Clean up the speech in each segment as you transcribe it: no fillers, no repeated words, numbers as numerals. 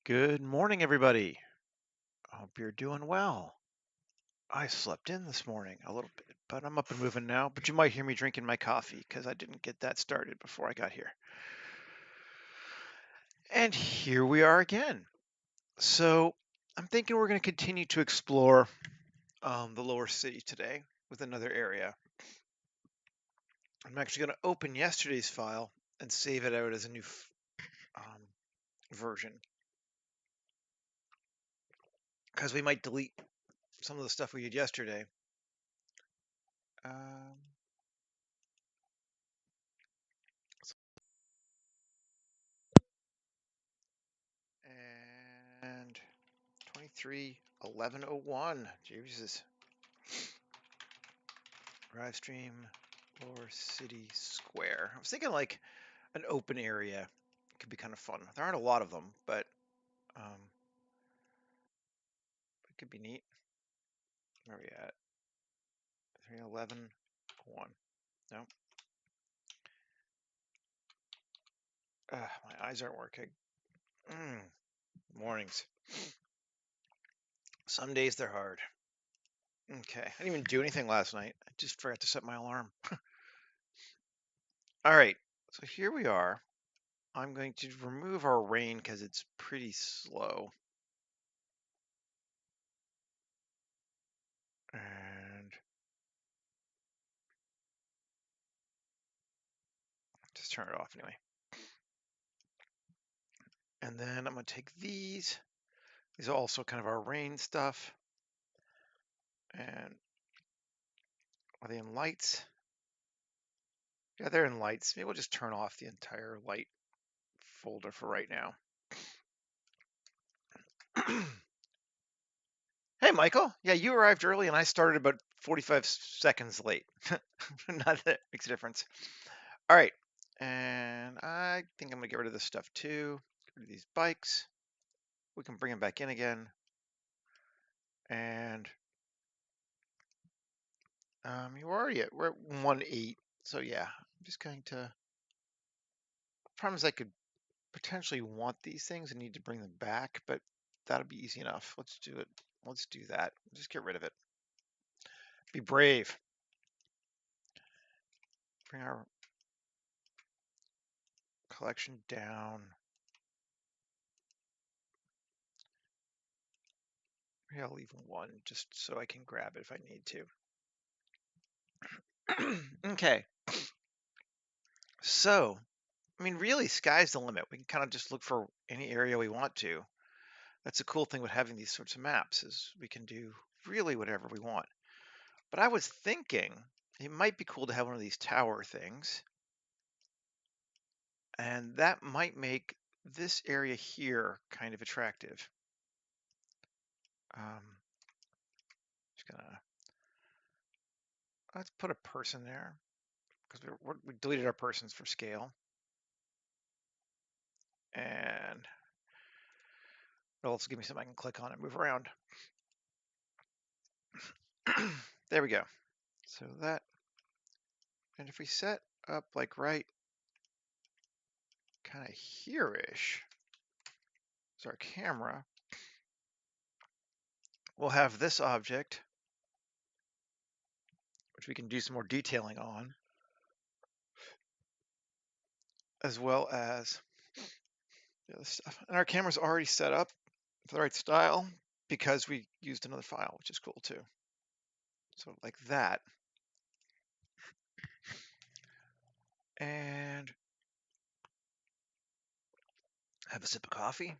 Good morning, everybody. Hope you're doing well. I slept in this morning a little bit, but I'm up and moving now. But you might hear me drinking my coffee because I didn't get that started before I got here. And here we are again. So I'm thinking we're going to continue to explore the lower city today with another area. I'm actually going to open yesterday's file and save it out as a new um, version because we might delete some of the stuff we did yesterday. Um, and 231101. Jesus. Live stream or city square. I was thinking like an open area could be kind of fun. There aren't a lot of them, but it could be neat. Where are we at? 311101. No. My eyes aren't working. Mornings. Some days they're hard. Okay. I didn't even do anything last night. I just forgot to set my alarm. All right. So here we are. I'm going to remove our rain because it's pretty slow. And just turn it off anyway. And then I'm going to take these. These are also kind of our rain stuff. And are they in lights? Yeah, they're in lights. Maybe we'll just turn off the entire light folder for right now. Hey, Michael. Yeah, you arrived early and I started about 45 seconds late. Not that it makes a difference. All right. And I think I'm going to get rid of this stuff too. Get rid of these bikes. We can bring them back in again. And we're at 1.8. So yeah, I'm just going to, problem is I could potentially want these things and need to bring them back, but that'll be easy enough. Let's do it. Let's do that. Just get rid of it. Be brave. Bring our collection down. Maybe I'll leave one just so I can grab it if I need to. Okay. So, I mean, really, sky's the limit. We can kind of just look for any area we want to. That's a cool thing with having these sorts of maps is we can do really whatever we want. But I was thinking it might be cool to have one of these tower things. And that might make this area here kind of attractive. Just gonna, let's put a person there because we deleted our persons for scale. And it'll also give me something I can click on and move around. There we go. So that, and if we set up like right kind of here-ish, is our camera, we'll have this object, which we can do some more detailing on, as well as the other stuff. And our camera's already set up for the right style because we used another file, which is cool too. So like that. And have a sip of coffee.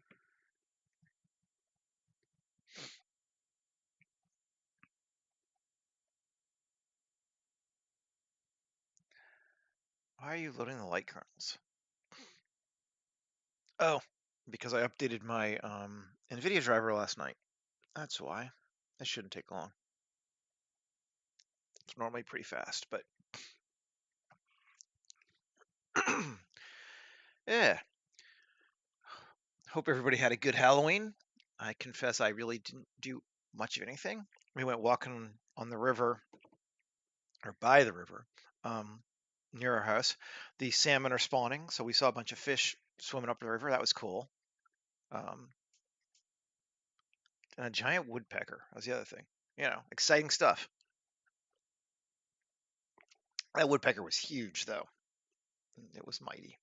Why are you loading the light kernels? Oh, because I updated my NVIDIA driver last night. That's why. That shouldn't take long. It's normally pretty fast, but yeah. Hope everybody had a good Halloween. I confess I really didn't do much of anything. We went walking on the river, or by the river, near our house. The salmon are spawning, so we saw a bunch of fish swimming up the river. That was cool. And a giant woodpecker. That was the other thing. You know, exciting stuff. That woodpecker was huge, though. It was mighty.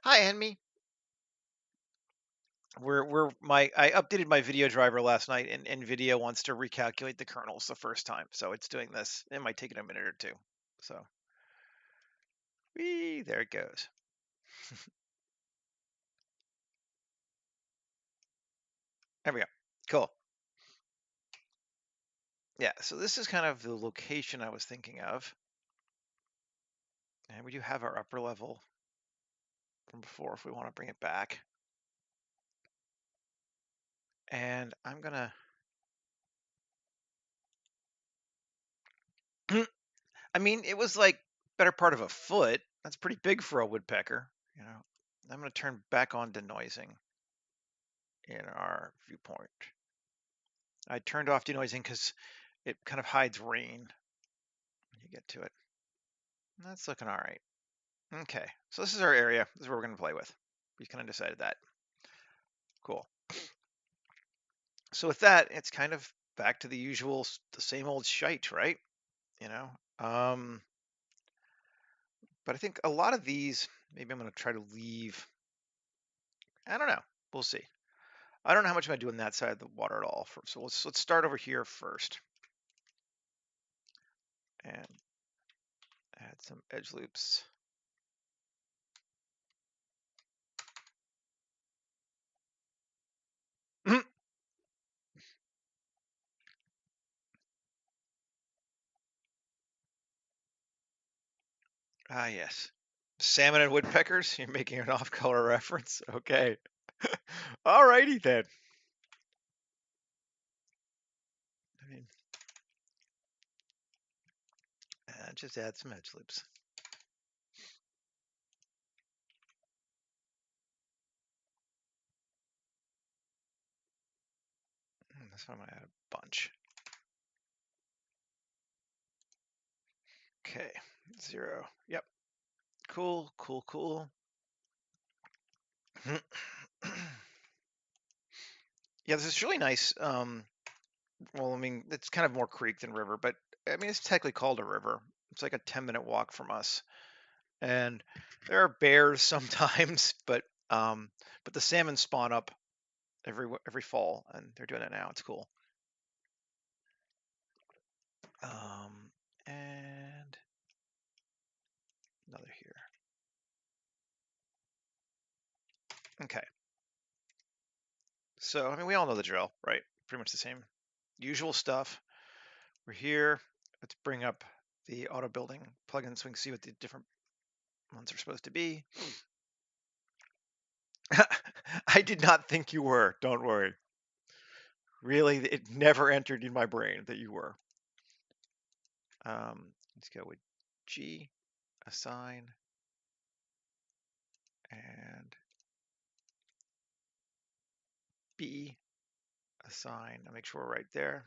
Hi, Enmy. I updated my video driver last night, and NVIDIA wants to recalculate the kernels the first time, so it's doing this. It might take it a minute or two. So, whee, there it goes. There we go. Cool. Yeah, so this is kind of the location I was thinking of. And we do have our upper level from before if we want to bring it back. And I'm gonna I mean, it was like better part of a foot. That's pretty big for a woodpecker, you know. I'm gonna turn back on denoising in our viewport. I turned off denoising because it kind of hides rain when you get to it. That's looking all right. Okay, so this is our area. This is where we're gonna play with. We kind of decided that. Cool. So with that, it's kind of back to the usual, the same old shite, right? You know. But I think a lot of these, maybe I'm gonna try to leave. I don't know. We'll see. I don't know how much I'm gonna do on that side of the water at all. So let's start over here first and add some edge loops. Ah, yes. Salmon and woodpeckers? You're making an off-color reference? Okay. Alrighty then. I mean, just add some edge loops. That's why I'm gonna add a bunch. Okay, 0. Yep. Cool, cool, cool. Yeah, this is really nice. Well, I mean, it's kind of more creek than river, but I mean, it's technically called a river. It's like a 10-minute walk from us. And there are bears sometimes, but the salmon spawn up every fall, and they're doing it now. It's cool. And another here. Okay. So I mean, we all know the drill, right? Pretty much the same usual stuff. We're here. Let's bring up the auto building plugin so we can see what the different ones are supposed to be. I did not think you were. Don't worry. Really, it never entered in my brain that you were. Let's go with G, assign, and B, assign. I'll make sure we're right there.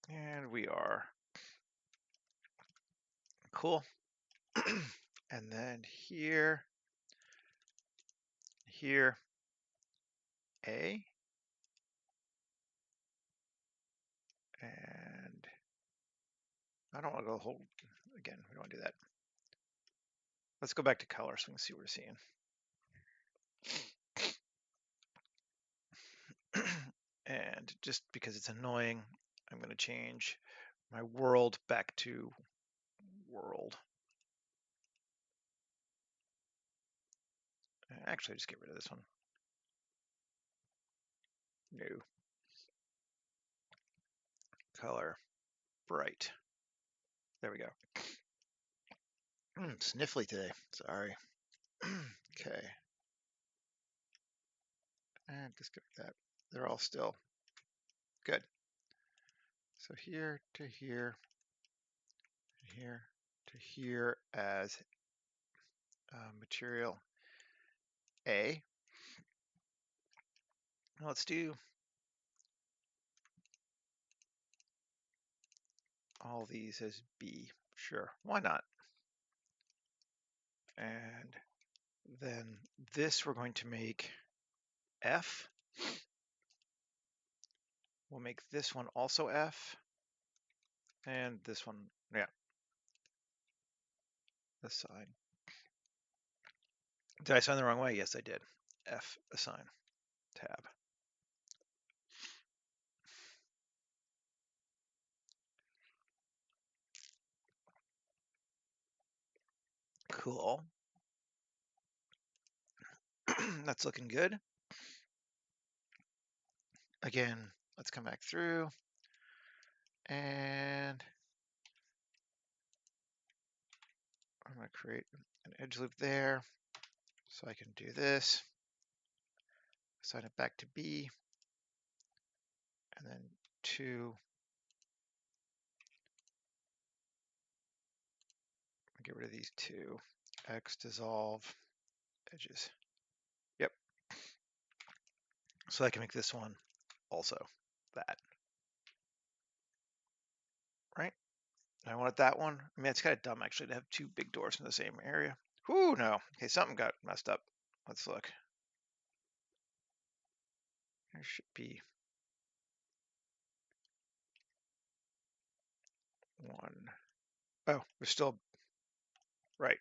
And we are. Cool. And then here, A, and I don't want to go whole again. We don't want to do that. Let's go back to color so we can see what we're seeing. And just because it's annoying, I'm going to change my world back to world. Actually, just get rid of this one. No. Color, bright. There we go. Sniffly today. Sorry. Okay. And disconnect that. They're all still good. So here to here, here to here as material A. Now let's do all these as B. Sure, why not? And Then this we're going to make F. We'll make this one also F. And this one, yeah, this side. Did I sign the wrong way? Yes, I did. F assign, tab. Cool. That's looking good. Again, let's come back through and I'm going to create an edge loop there so I can do this, assign it back to B, and then 2, get rid of these 2, X dissolve edges. Yep. So I can make this one also that. Right? I wanted that one. I mean, it's kind of dumb actually to have 2 big doors in the same area. Whoo, no. Okay, something got messed up. Let's look. There should be 1. Oh, we're still right.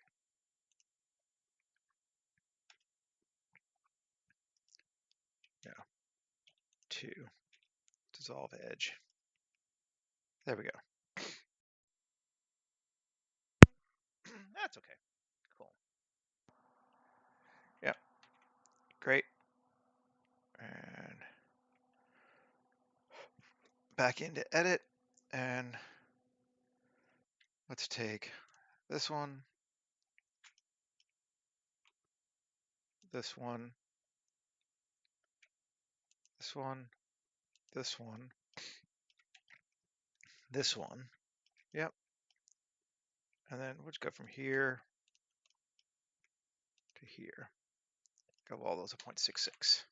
No. 2. Dissolve edge. There we go. That's okay. Cool. Yep. Great. And back into edit. And let's take this one, this one, this one, this one, this one. Yep. And then we'll just go from here to here. Got all those at 0.66.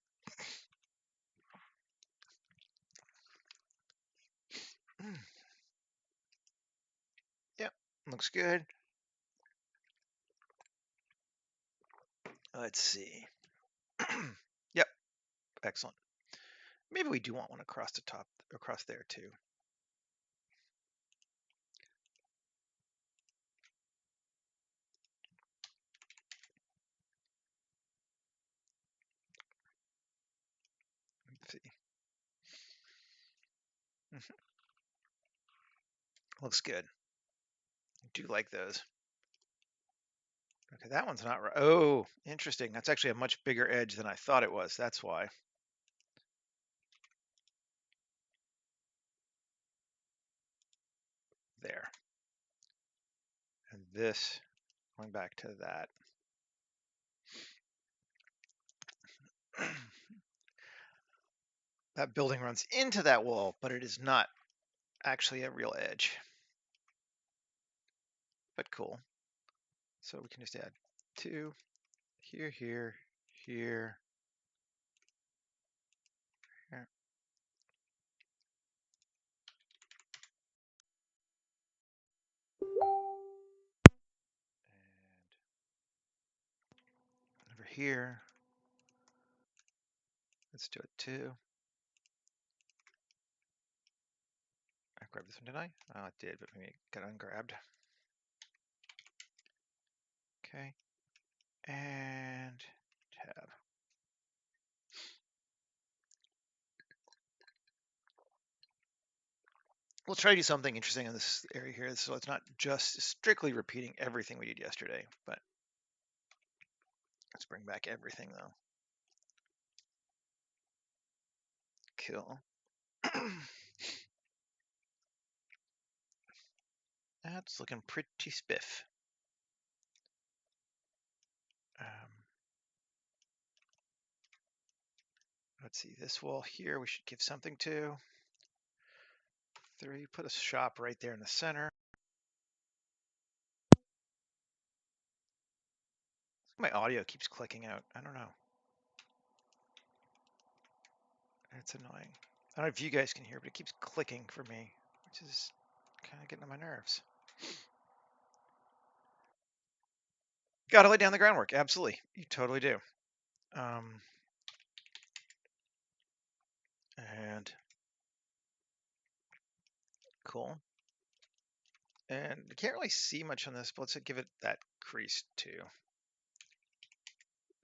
Yep, looks good. Let's see. Yep, excellent. Maybe we do want one across the top, across there too. Let's see. Looks good. I do like those. Okay, that one's not right. Oh, interesting. That's actually a much bigger edge than I thought it was. That's why. There. And this, going back to that. That building runs into that wall, but it is not actually a real edge. But cool. So we can just add 2 here, here, here, here. And over here, let's do it 2. I grabbed this one, didn't I? Oh, it did, but maybe it got ungrabbed. Okay. And tab. We'll try to do something interesting in this area here, so it's not just strictly repeating everything we did yesterday, but let's bring back everything though. Cool. That's looking pretty spiff. Let's see, this wall here we should give something to. 3, put a shop right there in the center. My audio keeps clicking out. I don't know. It's annoying. I don't know if you guys can hear, but it keeps clicking for me, which is kind of getting on my nerves. Gotta lay down the groundwork. Absolutely. You totally do. And cool. And you can't really see much on this, but let's give it that crease too.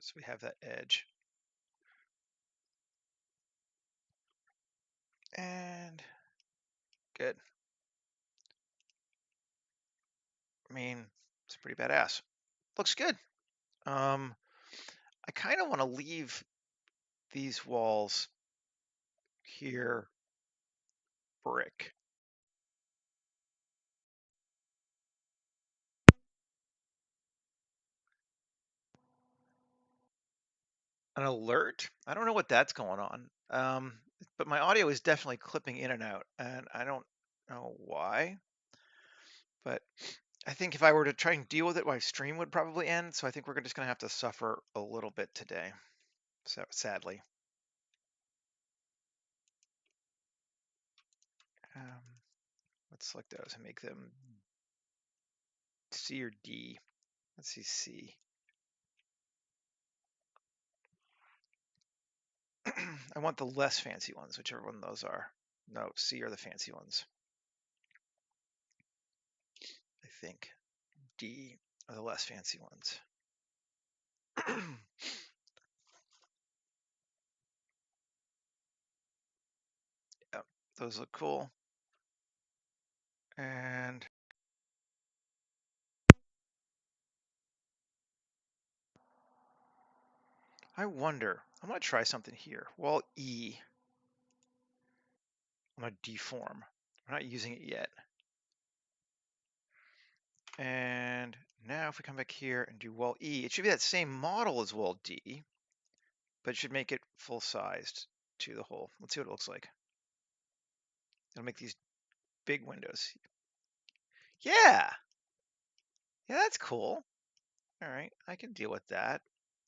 So we have that edge. And good. I mean, it's pretty badass. Looks good. I kind of want to leave these walls here brick. An alert? I don't know what that's going on. But my audio is definitely clipping in and out, and I don't know why. But I think if I were to try and deal with it, my stream would probably end. So I think we're just going to have to suffer a little bit today. So sadly. Let's select those and make them C or D. Let's see C. I want the less fancy ones, whichever one those are. No, C are the fancy ones. I think D are the less fancy ones. Yep, those look cool. And I wonder, I'm going to try something here. Wall E, I'm going to deform. We're not using it yet. And now if we come back here and do wall E, it should be that same model as wall D, but it should make it full-sized to the hole. Let's see what it looks like. It'll make these big windows. Yeah, that's cool. All right, I can deal with that.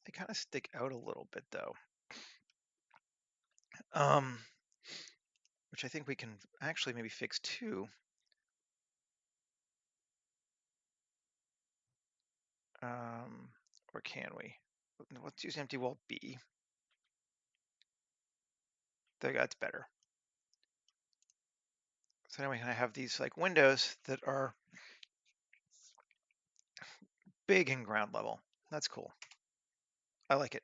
They kind of stick out a little bit though. Which I think we can actually maybe fix too. Or can we? Let's use empty wall B. That's better. So now we can have these like windows that are big in ground level. That's cool. I like it.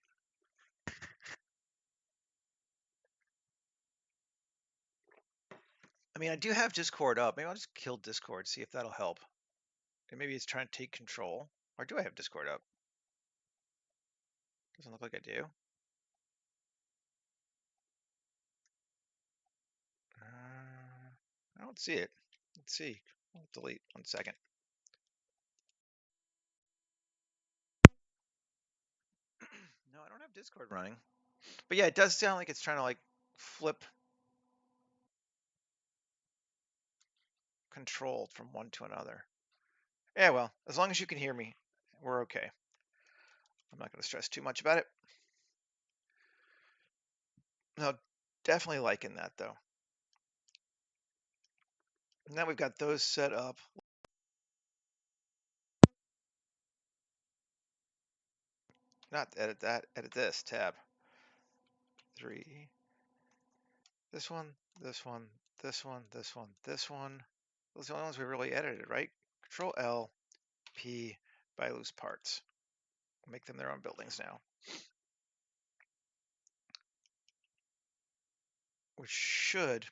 I mean, I do have Discord up. Maybe I'll just kill Discord, see if that'll help. And maybe it's trying to take control. Or do I have Discord up? Doesn't look like I do. I don't see it. Let's see. I'll delete 1 second. No, I don't have Discord running. But yeah, it does sound like it's trying to like flip control from one to another. Yeah, well, as long as you can hear me, we're okay. I'm not going to stress too much about it. No, definitely liking that though. Now we've got those set up. Not edit that, edit this tab. 3. This one, this one, this one, this one, this one. Those are the only ones we really edited, right? Control L, P, buy loose parts. Make them their own buildings now. Which should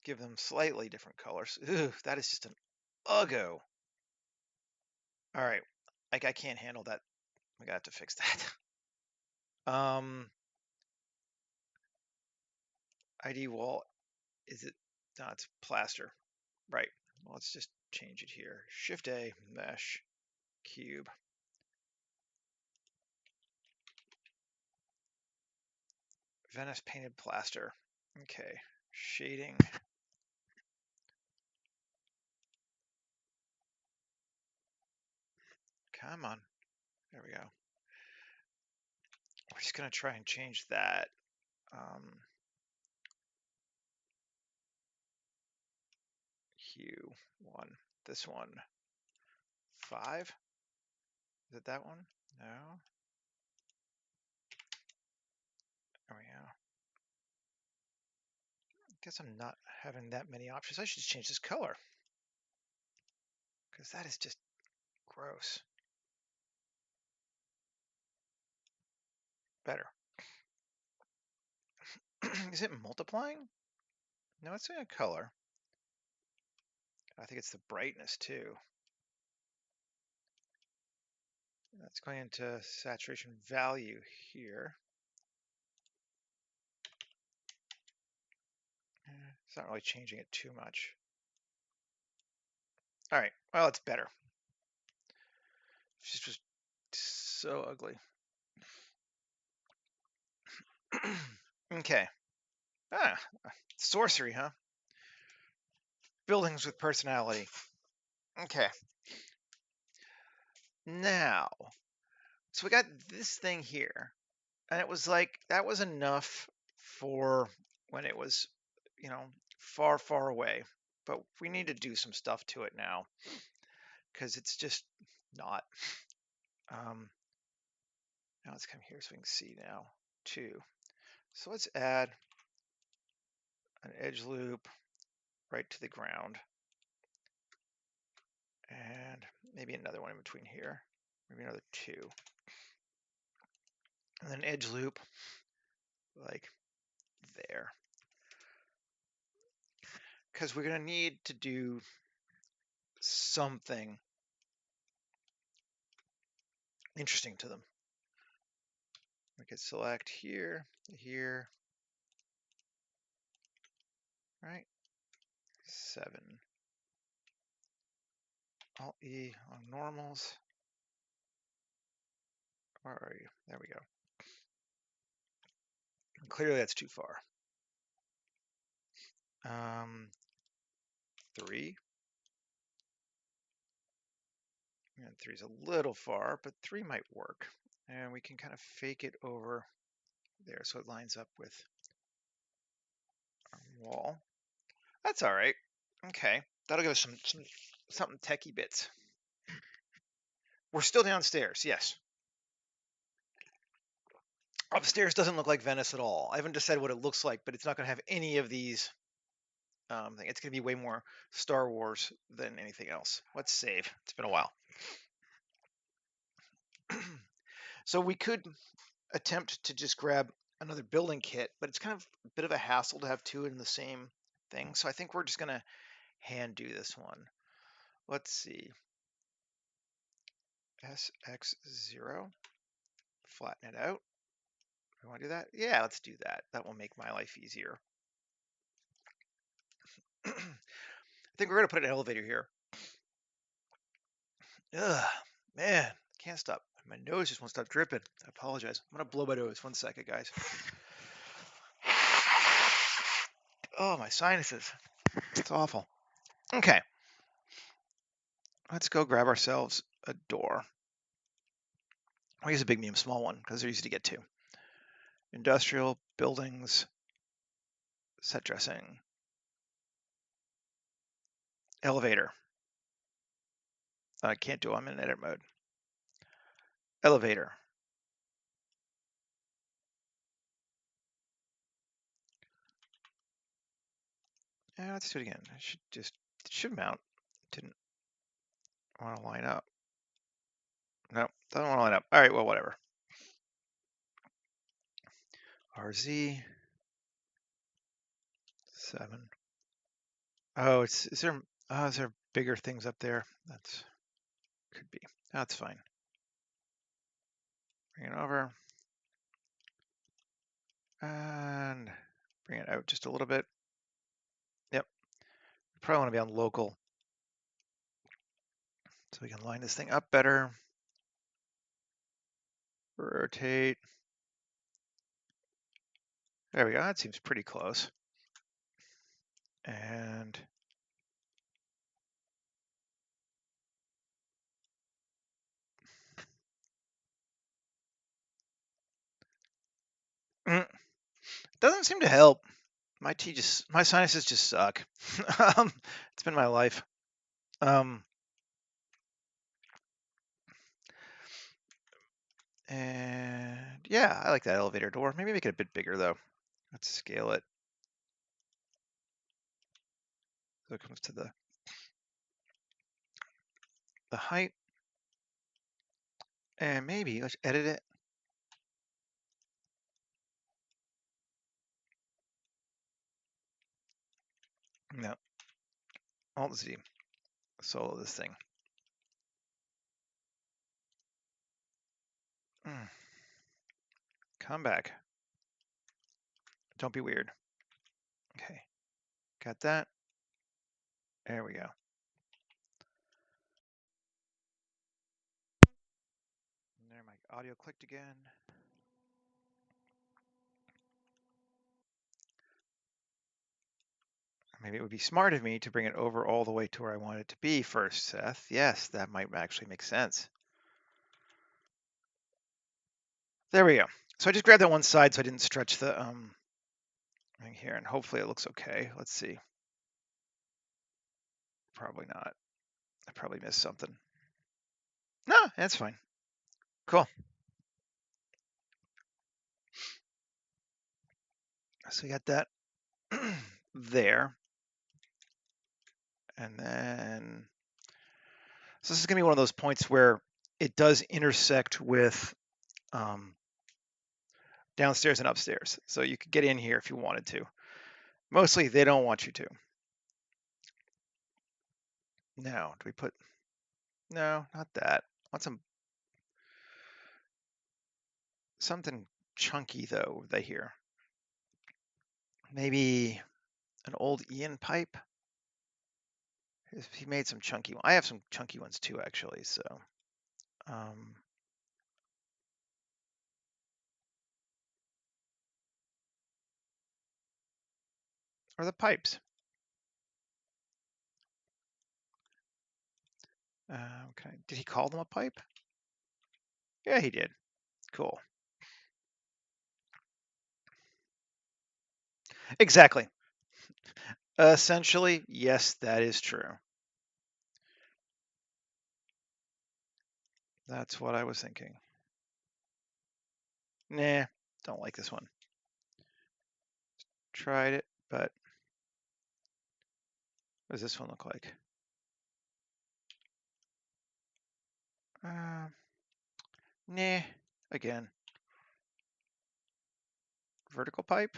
give them slightly different colors. Ooh, that is just an uggo. All right, like I can't handle that. I got to fix that. ID wall, is it? No, it's plaster. Right. Well, let's just change it here. Shift A, mesh, cube. Venice painted plaster. Okay, shading. Come on. There we go. We're just gonna try and change that. Hue 1. This one 5. Is it that one? No. There we go. Guess I'm not having that many options. I should just change this color because that is just gross. Better. Is it multiplying? No, it's in a color. I think it's the brightness too. That's going into saturation value here. It's not really changing it too much. All right, well, it's better. It's just so ugly. Okay. Ah, sorcery, huh? Buildings with personality. Okay. Now, so we got this thing here, and it was like, that was enough for when it was, you know, far, far away. But we need to do some stuff to it now because it's just not. Now let's come here so we can see now too. So let's add an edge loop right to the ground. And maybe another one in between here. Maybe another two. And then edge loop like there. Because we're going to need to do something interesting to them. We could select here, here, right? 7. Alt-E on normals. Where are you? There we go. And clearly that's too far. 3. And 3 is a little far, but 3 might work. And we can kind of fake it over there so it lines up with our wall. That's all right. Okay, that'll give us something techie bits. We're still downstairs, yes. Upstairs doesn't look like Venice at all. I haven't decided what it looks like, but it's not going to have any of these things. It's going to be way more Star Wars than anything else. Let's save. It's been a while. So we could attempt to just grab another building kit, but it's kind of a bit of a hassle to have two in the same thing. So I think we're just going to hand do this one. Let's see. SX0. Flatten it out. We want to do that? Yeah, let's do that. That will make my life easier. I think we're going to put an elevator here. Ugh, man, can't stop. My nose just won't stop dripping. I apologize. I'm going to blow my nose. 1 second, guys. Oh, my sinuses. It's awful. Okay. Let's go grab ourselves a door. I'll use a big, medium, small one because they're easy to get to. Industrial, buildings, set dressing. Elevator. I can't do it. I'm in edit mode. Elevator. Yeah, let's do it again. It should mount. Didn't want to line up. No, doesn't want to line up. All right, well, whatever. RZ 7. Oh, is there bigger things up there? Could be. That's fine. Bring it over and bring it out just a little bit. Yep. Probably want to be on local so we can line this thing up better. Rotate. There we go. That seems pretty close. And doesn't seem to help. My sinuses just suck. It's been my life. And yeah, I like that elevator door. Maybe make it a bit bigger though. Let's scale it. So it comes to the height. And maybe let's edit it. No, Alt Z, solo this thing. Come back. Don't be weird. Okay, got that. There we go. And there, my audio clicked again. Maybe it would be smart of me to bring it over all the way to where I want it to be first, Seth. Yes, that might actually make sense. There we go. So I just grabbed that one side so I didn't stretch the thing here, and hopefully it looks okay. Let's see. Probably not. I probably missed something. No, that's fine. Cool. So we got that there. And then, so this is going to be one of those points where it does intersect with downstairs and upstairs. So you could get in here if you wanted to. Mostly they don't want you to. No, do we put, no, not that. I want something chunky though, they hear. Maybe an old Ian pipe. He made some chunky. I have some chunky ones too, actually. So, or the pipes. Okay. Did he call them a pipe? Yeah, he did. Cool. Exactly. Essentially, yes, that is true. That's what I was thinking. Nah, don't like this one. Tried it, but what does this one look like? Nah, again. Vertical pipe?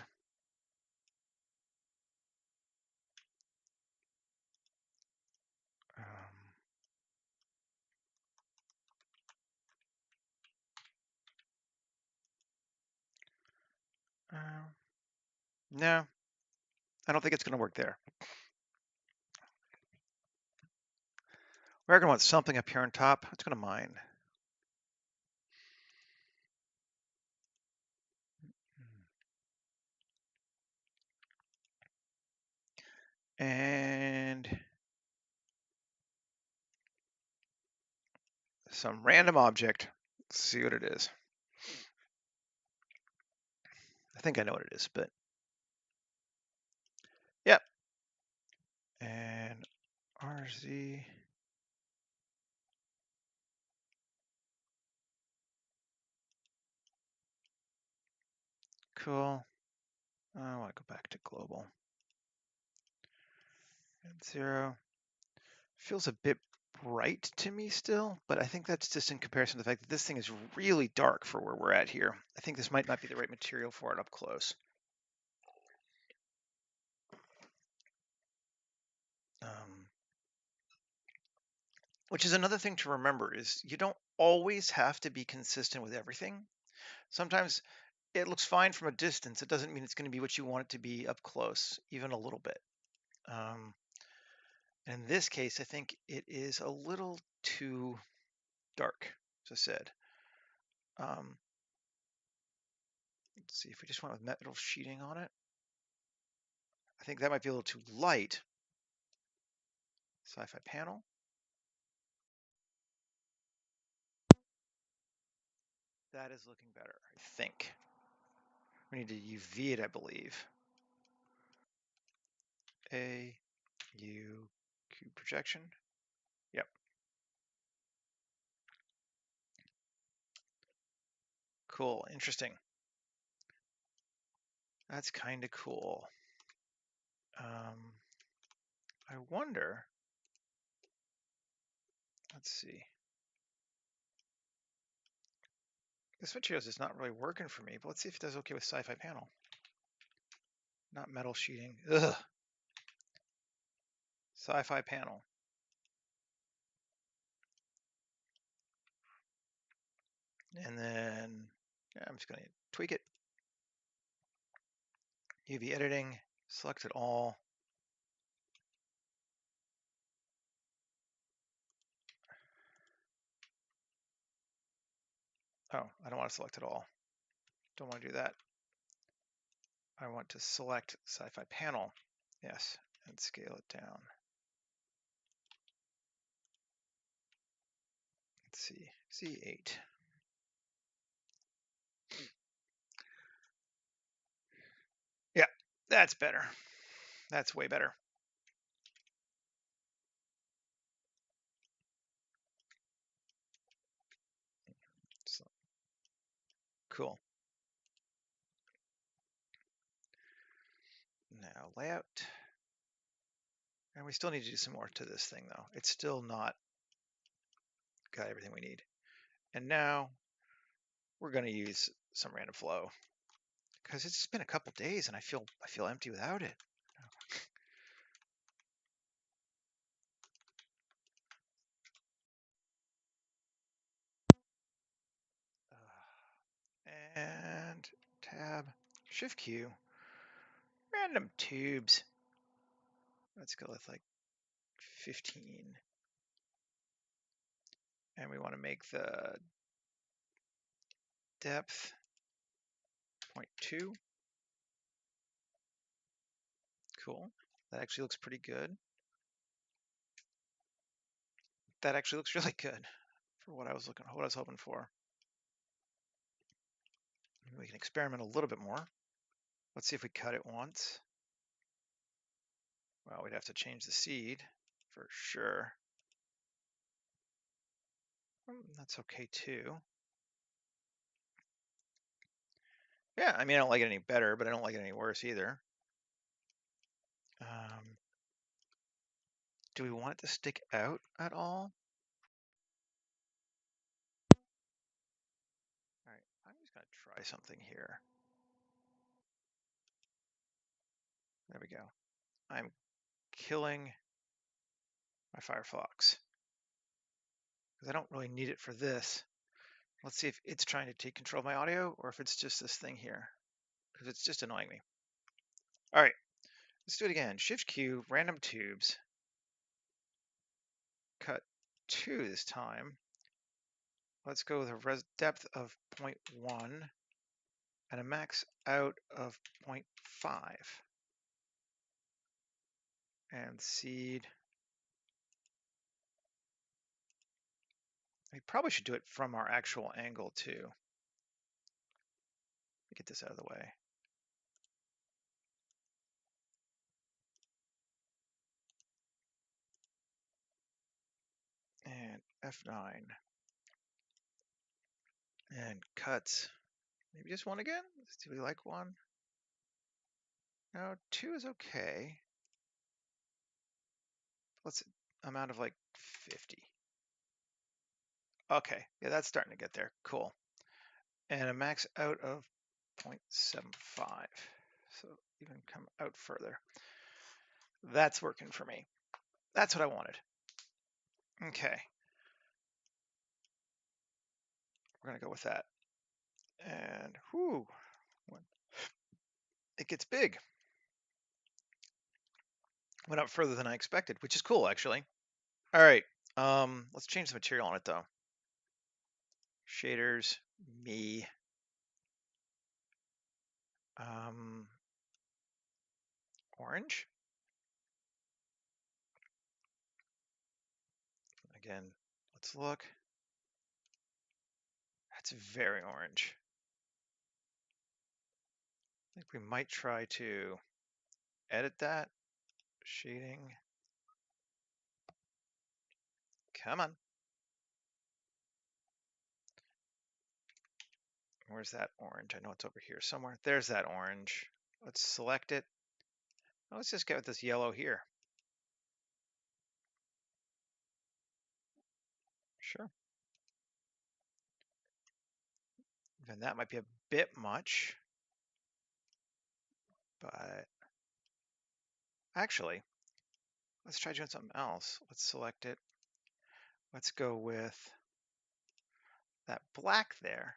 No, I don't think it's going to work there. We're going to want something up here on top. It's going to mine. And some random object. Let's see what it is. I think I know what it is, but yep. And RZ. Cool. I want to go back to global. And 0. Feels a bit bright to me still, but I think that's just in comparison to the fact that this thing is really dark for where we're at here. I think this might not be the right material for it up close. Which is another thing to remember is you don't always have to be consistent with everything. Sometimes it looks fine from a distance. It doesn't mean it's going to be what you want it to be up close, even a little bit. In this case, I think it is a little too dark, as I said. Let's see if we just went with metal sheeting on it. I think that might be a little too light. Sci-fi panel. That is looking better, I think. We need to UV it, I believe. A, U, cube projection. Yep. Cool. Interesting. That's kind of cool. I wonder, let's see. This materials is not really working for me, but let's see if it does okay with Sci-Fi Panel. Not metal sheeting. Ugh. Sci-Fi Panel. And then, yeah, I'm just going to tweak it. UV editing, select it all. Oh, I don't want to select it all. Don't want to do that. I want to select Sci-Fi Panel. Yes, and scale it down. Let's see, Z8. Yeah, that's better. That's way better. So, cool. Now layout. And we still need to do some more to this thing though. It's still not got everything we need. And now we're going to use some random flow because it's been a couple days and I feel empty without it. And tab, Shift Q, random tubes. Let's go with like 15. And we want to make the depth 0.2. Cool. That actually looks pretty good. That actually looks really good for what I was hoping for. Maybe we can experiment a little bit more. Let's see if we cut it once. Well, we'd have to change the seed for sure. That's okay too. Yeah, I mean, I don't like it any better, but I don't like it any worse either. Do we want it to stick out at all? All right, I'm just gonna try something here. There we go. I'm killing my Firefox because I don't really need it for this. Let's see if it's trying to take control of my audio or if it's just this thing here, because it's just annoying me. All right, let's do it again. Shift Q, random tubes. Cut 2 this time. Let's go with a depth of 0.1 and a max out of 0.5. And seed. We probably should do it from our actual angle too. Get this out of the way. And F9. And cuts. Maybe just one again? Do we like one? No, 2 is okay. Let's amount of like 50. Okay, yeah, that's starting to get there. Cool. And a max out of 0.75. So even come out further. That's working for me. That's what I wanted. Okay. We're gonna go with that. And whoo, it gets big. Went up further than I expected, which is cool actually. All right, let's change the material on it though. Shaders, me. Orange. Again, let's look. That's very orange. I think we might try to edit that. Shading. Come on. Where's that orange? I know it's over here somewhere. There's that orange. Let's select it. Let's just get with this yellow here. Sure. And that might be a bit much, but actually, let's try doing something else. Let's select it. Let's go with that black there.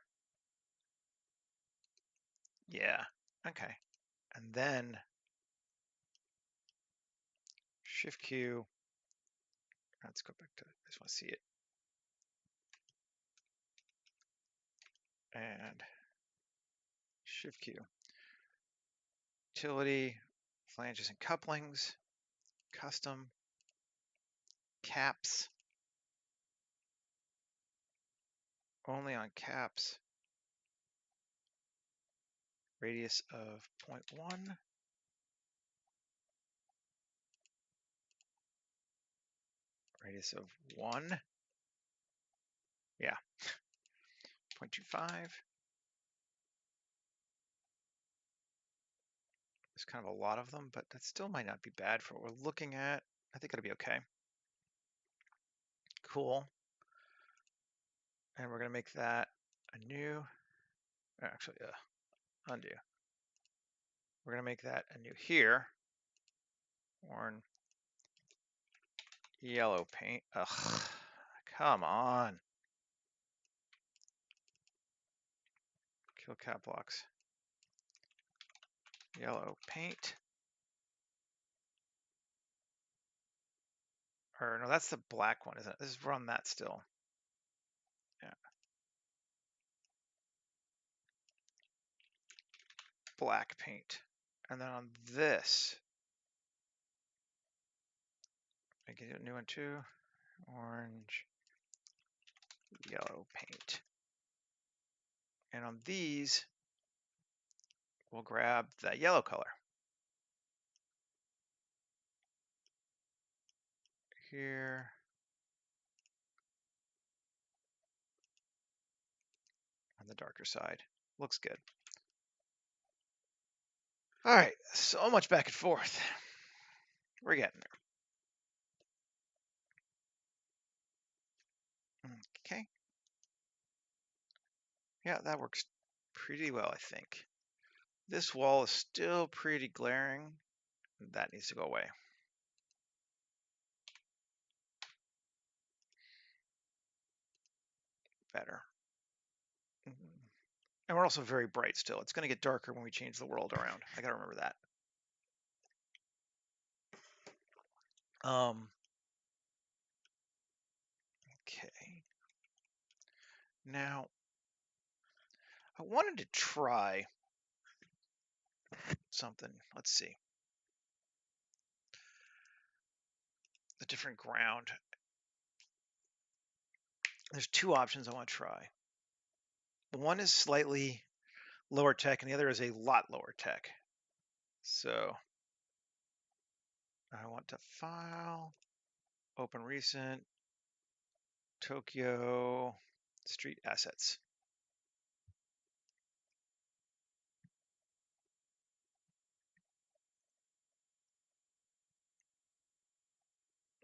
Yeah, okay. And then Shift Q. Let's go back to, I just want to see it. And Shift Q. Utility, flanges and couplings, custom, caps, only on caps, radius of 0.1, radius of 1, yeah, 0.25. There's kind of a lot of them, but that still might not be bad for what we're looking at. I think it'll be okay. Cool. And we're going to make that a new, actually, undo. We're going to make that a new here. Orange, yellow paint. Ugh, come on. Kill cap blocks. Yellow paint. Or no, that's the black one, isn't it? Let's run that still. Yeah. Black paint. And then on this, make it a new one too. Orange, yellow paint. And on these, we'll grab that yellow color. Here. On the darker side. Looks good. All right, so much back and forth. We're getting there. Okay. Yeah, that works pretty well, I think. This wall is still pretty glaring. That needs to go away. Better. And we're also very bright still. It's going to get darker when we change the world around. I got to remember that. Okay. Now, I wanted to try something. Let's see. A different ground. There's two options I want to try. One is slightly lower tech, and the other is a lot lower tech. So I want to file, open recent, Tokyo street assets.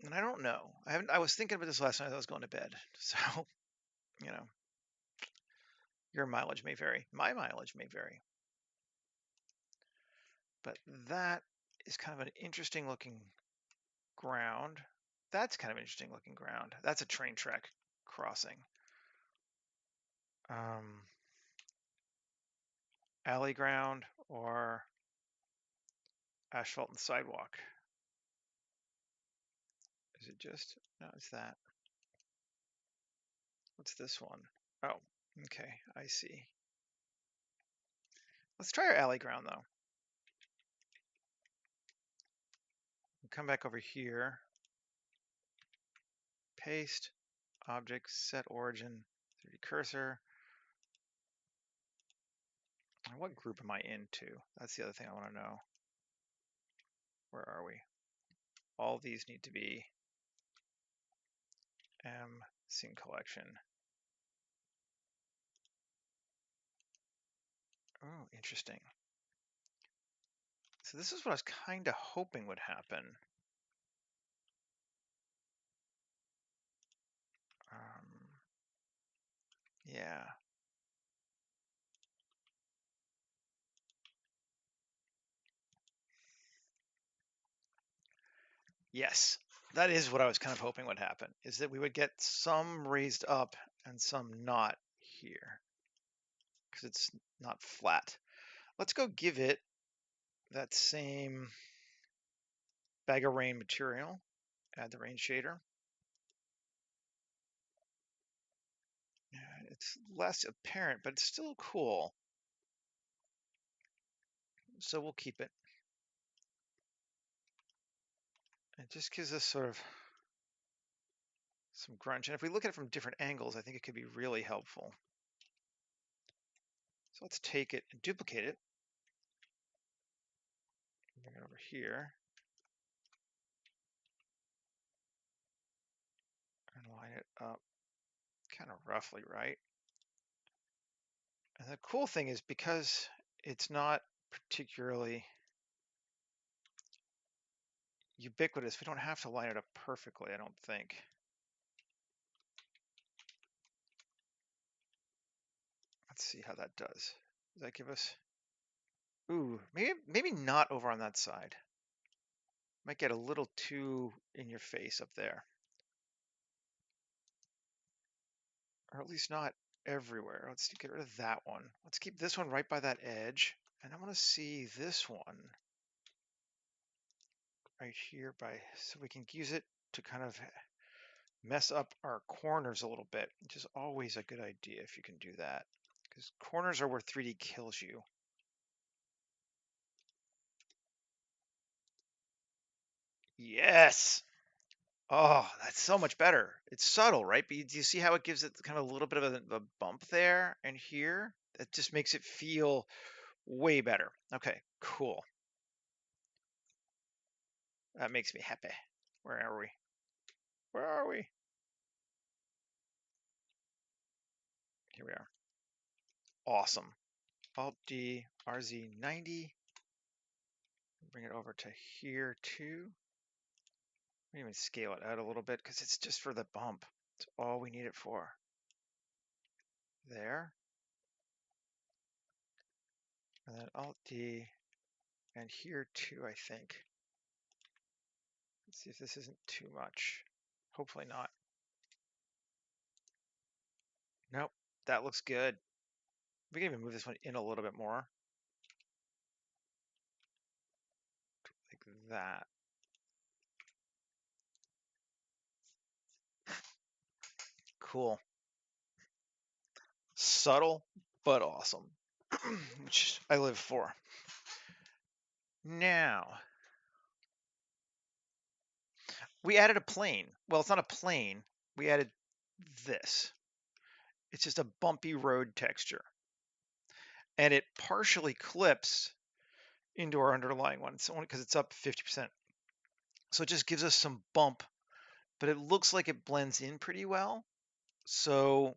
And I don't know. I was thinking about this last night as I was going to bed. So, you know, your mileage may vary. My mileage may vary. But that is kind of an interesting looking ground. That's kind of interesting looking ground. That's a train track crossing. Alley ground or asphalt and sidewalk. Is it just? No, it's that. What's this one? Oh, okay, I see. Let's try our alley ground though. We'll come back over here. Paste, object, set origin, 3D cursor. What group am I into? That's the other thing I want to know. Where are we? All these need to be M scene collection. Oh, interesting. So this is what I was kind of hoping would happen. Yeah. Yes, that is what I was kind of hoping would happen, is that we would get some raised up and some not here, because it's not flat. Let's go give it that same bag of rain material, add the rain shader. Yeah, it's less apparent, but it's still cool. So we'll keep it. It just gives us sort of some grunge. And if we look at it from different angles, I think it could be really helpful. So let's take it and duplicate it. Bring it over here. And line it up kind of roughly, right? And the cool thing is, because it's not particularly ubiquitous, we don't have to line it up perfectly, I don't think. Let's see how that does. Does that give us... Ooh, maybe not over on that side. Might get a little too in your face up there. Or at least not everywhere. Let's get rid of that one. Let's keep this one right by that edge. And I want to see this one right here so we can use it to kind of mess up our corners a little bit, which is always a good idea if you can do that, because corners are where 3D kills you. Yes. Oh, that's so much better. It's subtle, right? But do you see how it gives it kind of a little bit of a bump there and here? It just makes it feel way better. Okay, cool. That makes me happy. Where are we? Where are we? Here we are. Awesome. Alt D, RZ90. Bring it over to here too. We even scale it out a little bit because it's just for the bump. It's all we need it for. There. And then Alt D, and here too, I think. Let's see if this isn't too much. Hopefully not. Nope, that looks good. We can even move this one in a little bit more. Like that. Cool. Subtle, but awesome. Which I live for. Now, we added a plane. Well, it's not a plane. We added this. It's just a bumpy road texture. And it partially clips into our underlying one. It's only because it's up 50%. So it just gives us some bump, but it looks like it blends in pretty well. So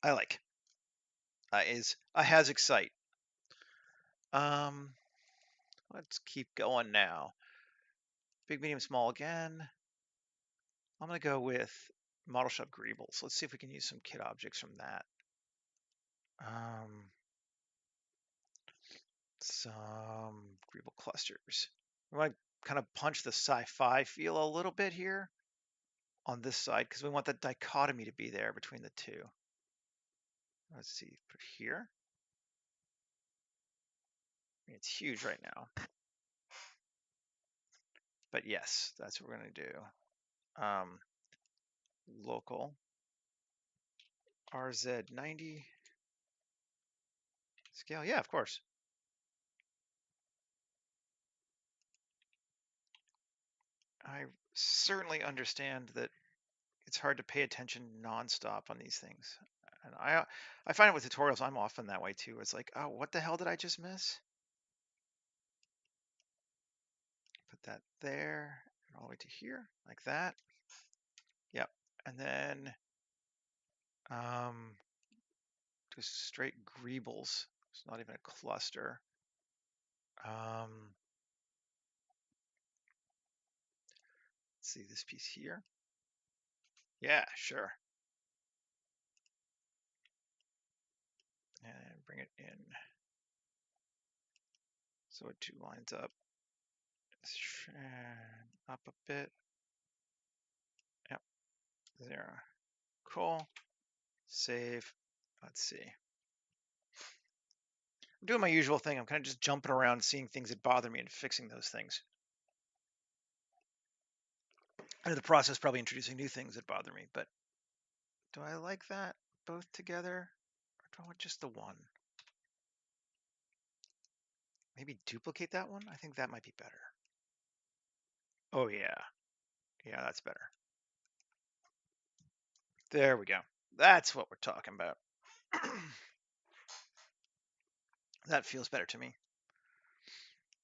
I like. I has excite. Let's keep going now. Big, medium, small again. I'm gonna go with Model Shop Greebles. Let's see if we can use some kit objects from that. Some Greeble clusters. We want to kind of punch the sci-fi feel a little bit here on this side because we want that dichotomy to be there between the two. Let's see, put it here. I mean, it's huge right now. But yes, that's what we're going to do. Local RZ90 scale. Yeah, of course. I certainly understand that it's hard to pay attention nonstop on these things. And I find it with tutorials, I'm often that way too. It's like, oh, what the hell did I just miss? Put that there and all the way to here, like that. Yep. And then Just straight greebles. It's not even a cluster. Let's see this piece here. Yeah, sure. And bring it in. So it 2 lines up. Up a bit. Yep. 0. Cool. Save. Let's see. I'm doing my usual thing. I'm kind of just jumping around, seeing things that bother me and fixing those things. And in the process, probably introducing new things that bother me. But do I like that both together? Or do I want just the one? Maybe duplicate that one? I think that might be better. Oh, yeah. Yeah, that's better. There we go. That's what we're talking about. That feels better to me.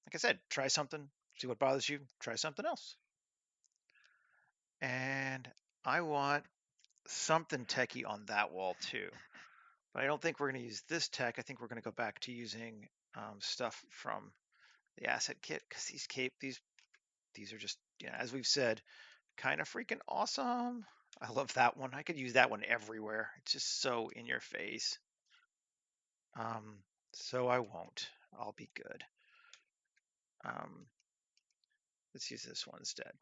Like I said, try something, see what bothers you, try something else. And I want something techie on that wall too. But I don't think we're going to use this tech. I think we're going to go back to using stuff from the asset kit because these are just, yeah, as we've said, kind of freaking awesome. I love that one. I could use that one everywhere. It's just so in your face. So I won't. I'll be good. Let's use this one instead.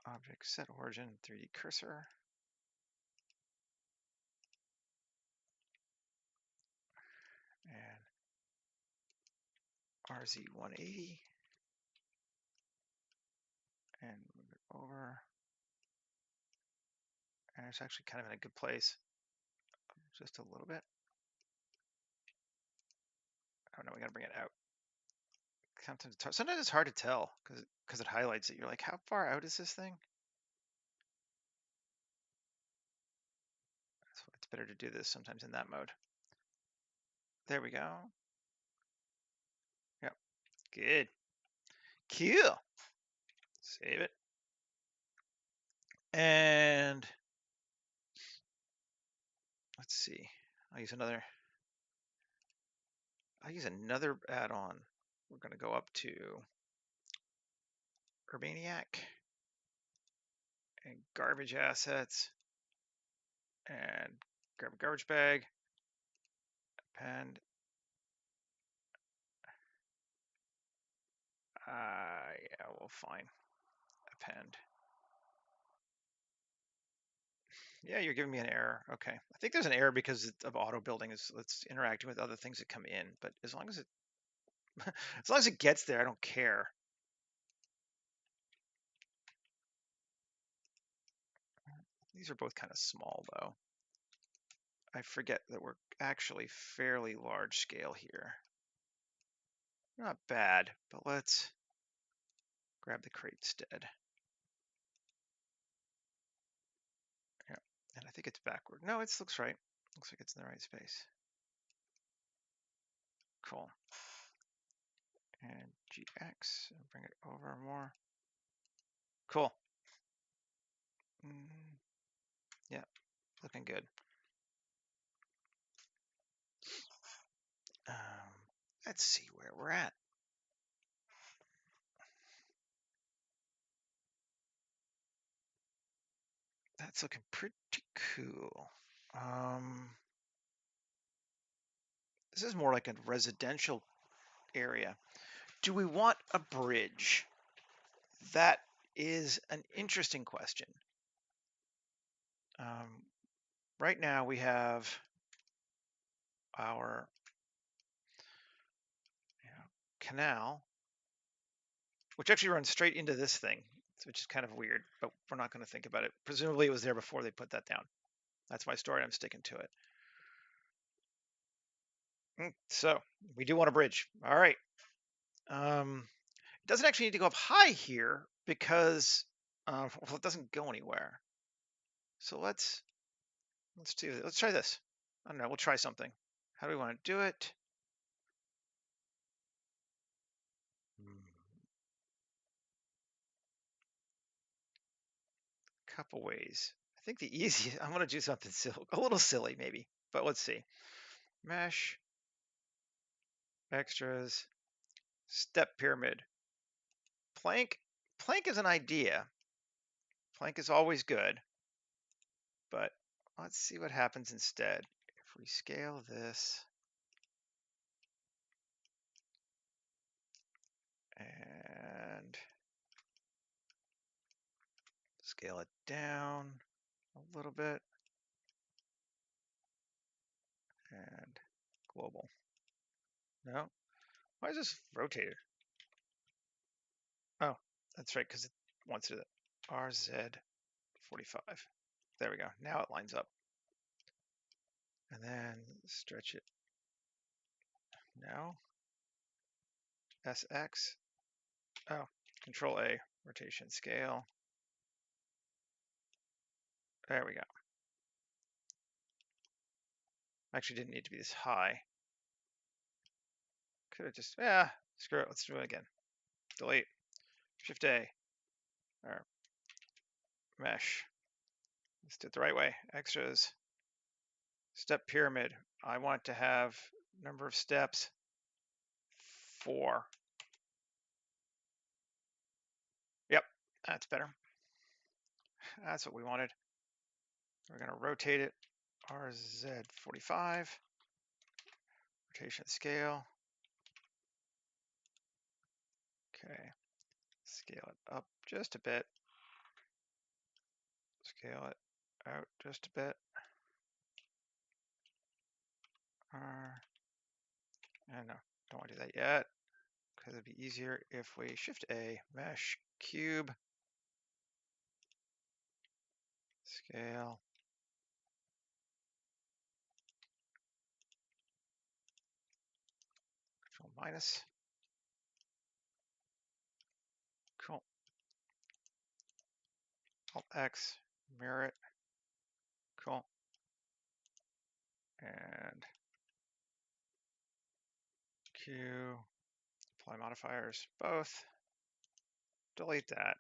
Object set origin 3D cursor. And RZ180. And move it over. And it's actually kind of in a good place. Just a little bit. Oh no, we gotta bring it out. Sometimes it's hard to tell because it highlights it. You're like, how far out is this thing? That's why it's better to do this sometimes in that mode. There we go. Yep, good. Cool. Save it. And let's see. I'll use another add-on. We're gonna go up to Urbaniac and garbage assets and grab a garbage bag, append. Yeah, we'll find append. Yeah, you're giving me an error. Okay, I think there's an error because of auto building. It's interacting with other things that come in, but as long as it as long as it gets there, I don't care. These are both kind of small though. I forget that we're actually fairly large scale here. Not bad, but let's grab the crate instead. Yeah, and I think it's backward. No, it looks right. Looks like it's in the right space. Cool. And GX, and bring it over more. Cool. Yeah, looking good. Let's see where we're at. That's looking pretty cool. This is more like a residential area. Do we want a bridge? That is an interesting question. Right now we have our canal, which actually runs straight into this thing, which is kind of weird, but we're not going to think about it. Presumably it was there before they put that down. That's my story. I'm sticking to it. So we do want a bridge. All right. It doesn't actually need to go up high here because well, it doesn't go anywhere. So let's do it. Let's try this. I don't know. We'll try something. How do we want to do it? couple ways. I think the easiest, I'm going to do something a little silly maybe, but let's see. Mesh, extras, step pyramid. Plank. Plank is an idea. Plank is always good, but let's see what happens instead. If we scale this and scale it down a little bit and global. No, why is this rotated? Oh, that's right, because it wants to RZ45. There we go. Now it lines up. And then stretch it. Now SX. Oh, Control A, rotation scale. There we go. Actually didn't need to be this high. Could have just, screw it. Let's do it again. Delete. Shift A. Or mesh. Let's do it the right way. Extras. Step pyramid. I want to have number of steps 4. Yep, that's better. That's what we wanted. We're going to rotate it. RZ45. Rotation scale. Okay. Scale it up just a bit. Scale it out just a bit. No, don't want to do that yet, because it'd be easier if we Shift A, mesh, cube, scale, Control minus. Cool. Alt X, mirror it. Cool. And Q, apply modifiers, both. Delete that.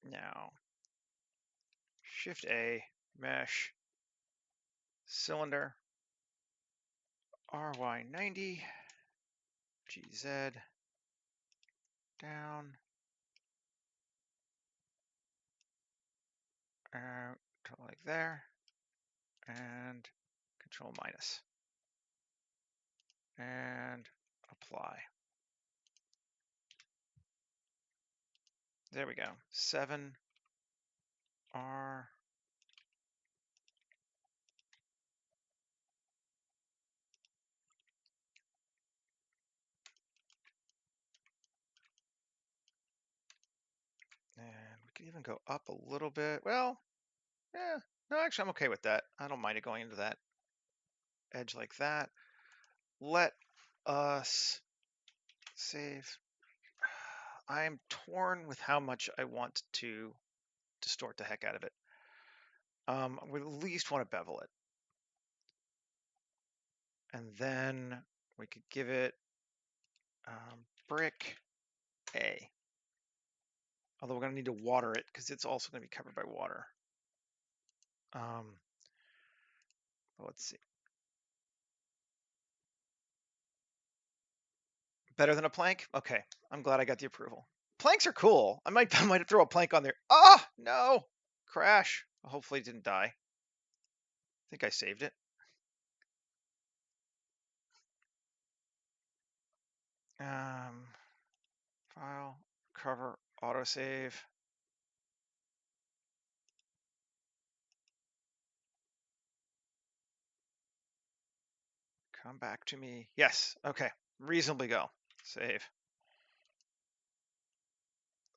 Now, Shift A, mesh, cylinder, RY90, GZ, down, out to like there, and Control minus, and apply. There we go. 7 R. And we can even go up a little bit. Well, yeah, no, actually, I'm okay with that. I don't mind it going into that edge like that. Let us save. I'm torn with how much I want to distort the heck out of it. We at least want to bevel it. And then we could give it brick A. Although we're going to need to water it because it's also going to be covered by water. Let's see. Better than a plank? Okay, I'm glad I got the approval. Planks are cool. I might throw a plank on there. Ah, no, crash. Hopefully it didn't die. I think I saved it. File, cover, autosave. Come back to me. Yes, okay, reasonably go. Save.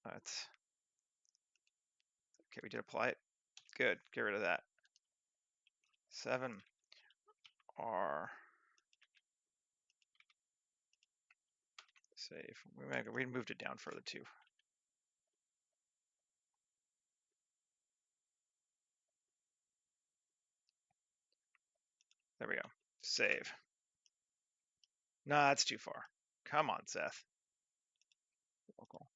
That's okay. We did apply it. Good. Get rid of that. 7 R. Save. We moved it down further too. There we go. Save. Nah, that's too far. Come on, Seth. Local.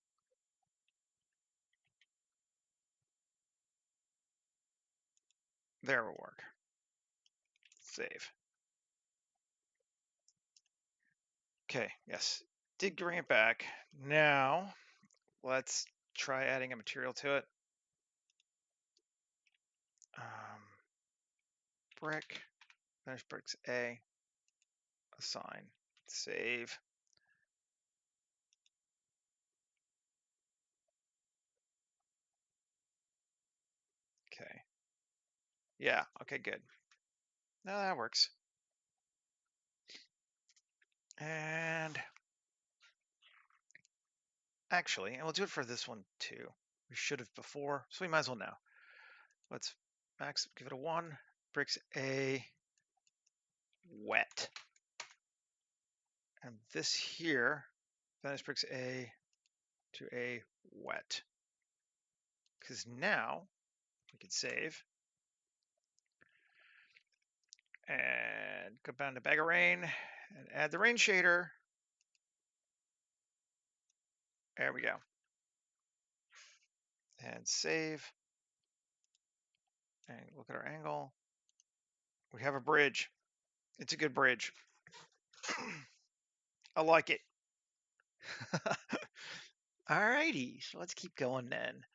There will work. Save. Okay, yes. Did bring it back. Now, let's try adding a material to it. Brick, finish bricks A, assign, save. Okay. Yeah, okay, good. Now that works. And actually, and we'll do it for this one too. We should have before, so we might as well now. Let's max, give it a 1. Bricks A, wet. And this here, finish bricks A to a wet. Because now we can save. And go down to bag of rain and add the rain shader. There we go. And save. And look at our angle. We have a bridge. It's a good bridge. I like it. Alrighty, so let's keep going then.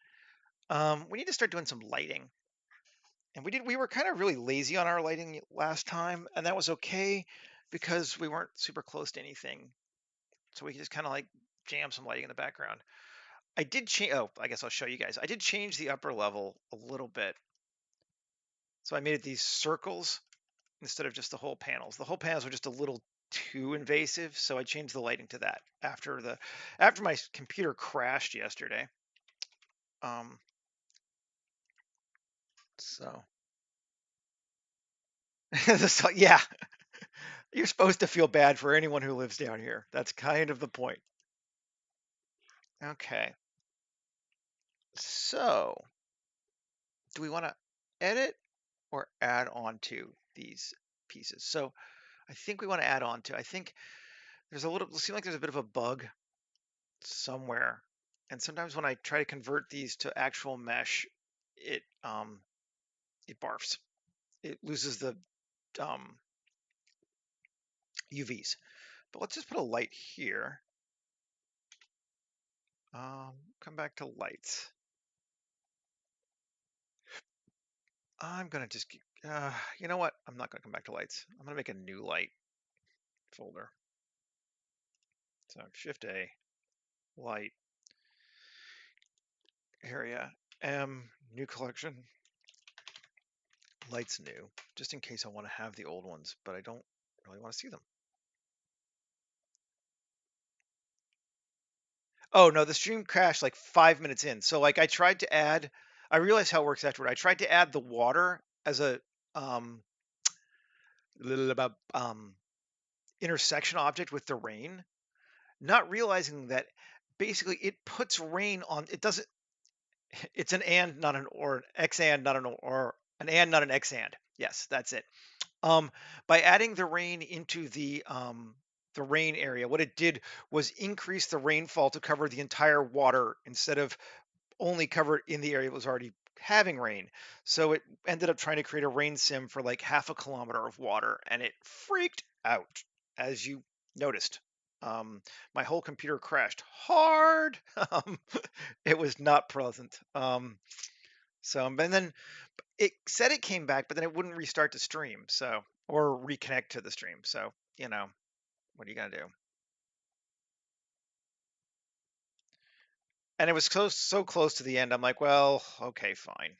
We need to start doing some lighting. And we were kind of really lazy on our lighting last time, and that was okay because we weren't super close to anything. So we could just kind of like jam some lighting in the background. I did change, oh, I guess I'll show you guys. I did change the upper level a little bit. So I made it these circles instead of just the whole panels. The whole panels were just a little too invasive, so I changed the lighting to that after my computer crashed yesterday. So yeah, you're supposed to feel bad for anyone who lives down here. That's kind of the point. Okay. So, do we want to edit or add on to these pieces? So, I think we want to add on to. I think there's a little, it seems like there's a bit of a bug somewhere. And sometimes when I try to convert these to actual mesh, it barfs. It loses the UVs. But let's just put a light here. Come back to lights. I'm gonna just keep, you know what? I'm not gonna come back to lights. I'm gonna make a new light folder. So Shift A, light, area, M, new collection, lights new, just in case I want to have the old ones, but I don't really want to see them. Oh no, the stream crashed like 5 minutes in. So like I tried to add, I realized how it works afterward. I tried to add the water as a um, about intersection object with the rain, not realizing that basically it puts rain on. It doesn't. It's an and, not an or. An X and, not an or. An and, not an X and. Yes, that's it. By adding the rain into the rain area, what it did was increase the rainfall to cover the entire water instead of only cover it in the area that was already having rain. So it ended up trying to create a rain sim for like half a kilometer of water, and it freaked out, as you noticed. My whole computer crashed hard. It was not pleasant. And then it said it came back, but then it wouldn't restart the stream, so or reconnect to the stream. So what are you gonna do? And it was so close to the end. I'm like, well, okay, fine.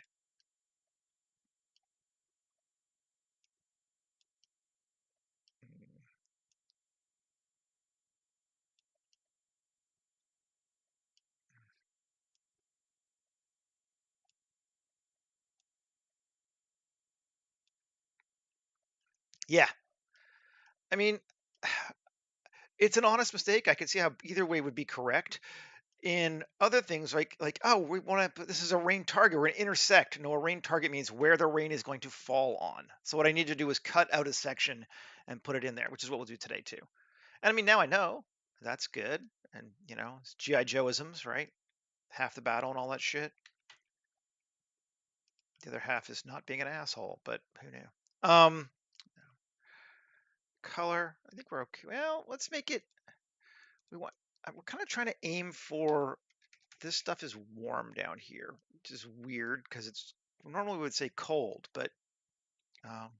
Yeah, I mean, it's an honest mistake. I could see how either way would be correct. In other things, like oh, we want to. This is a rain target. We're gonna intersect. No, a rain target means where the rain is going to fall on. So what I need to do is cut out a section and put it in there, which is what we'll do today too. And I mean, now I know. That's good. And it's GI Joeisms, right? Half the battle and all that shit. The other half is not being an asshole, but who knew? Color, I think we're okay. Well, let's make it, we're kind of trying to aim for, this stuff is warm down here, which is weird because it's, normally we would say cold, um,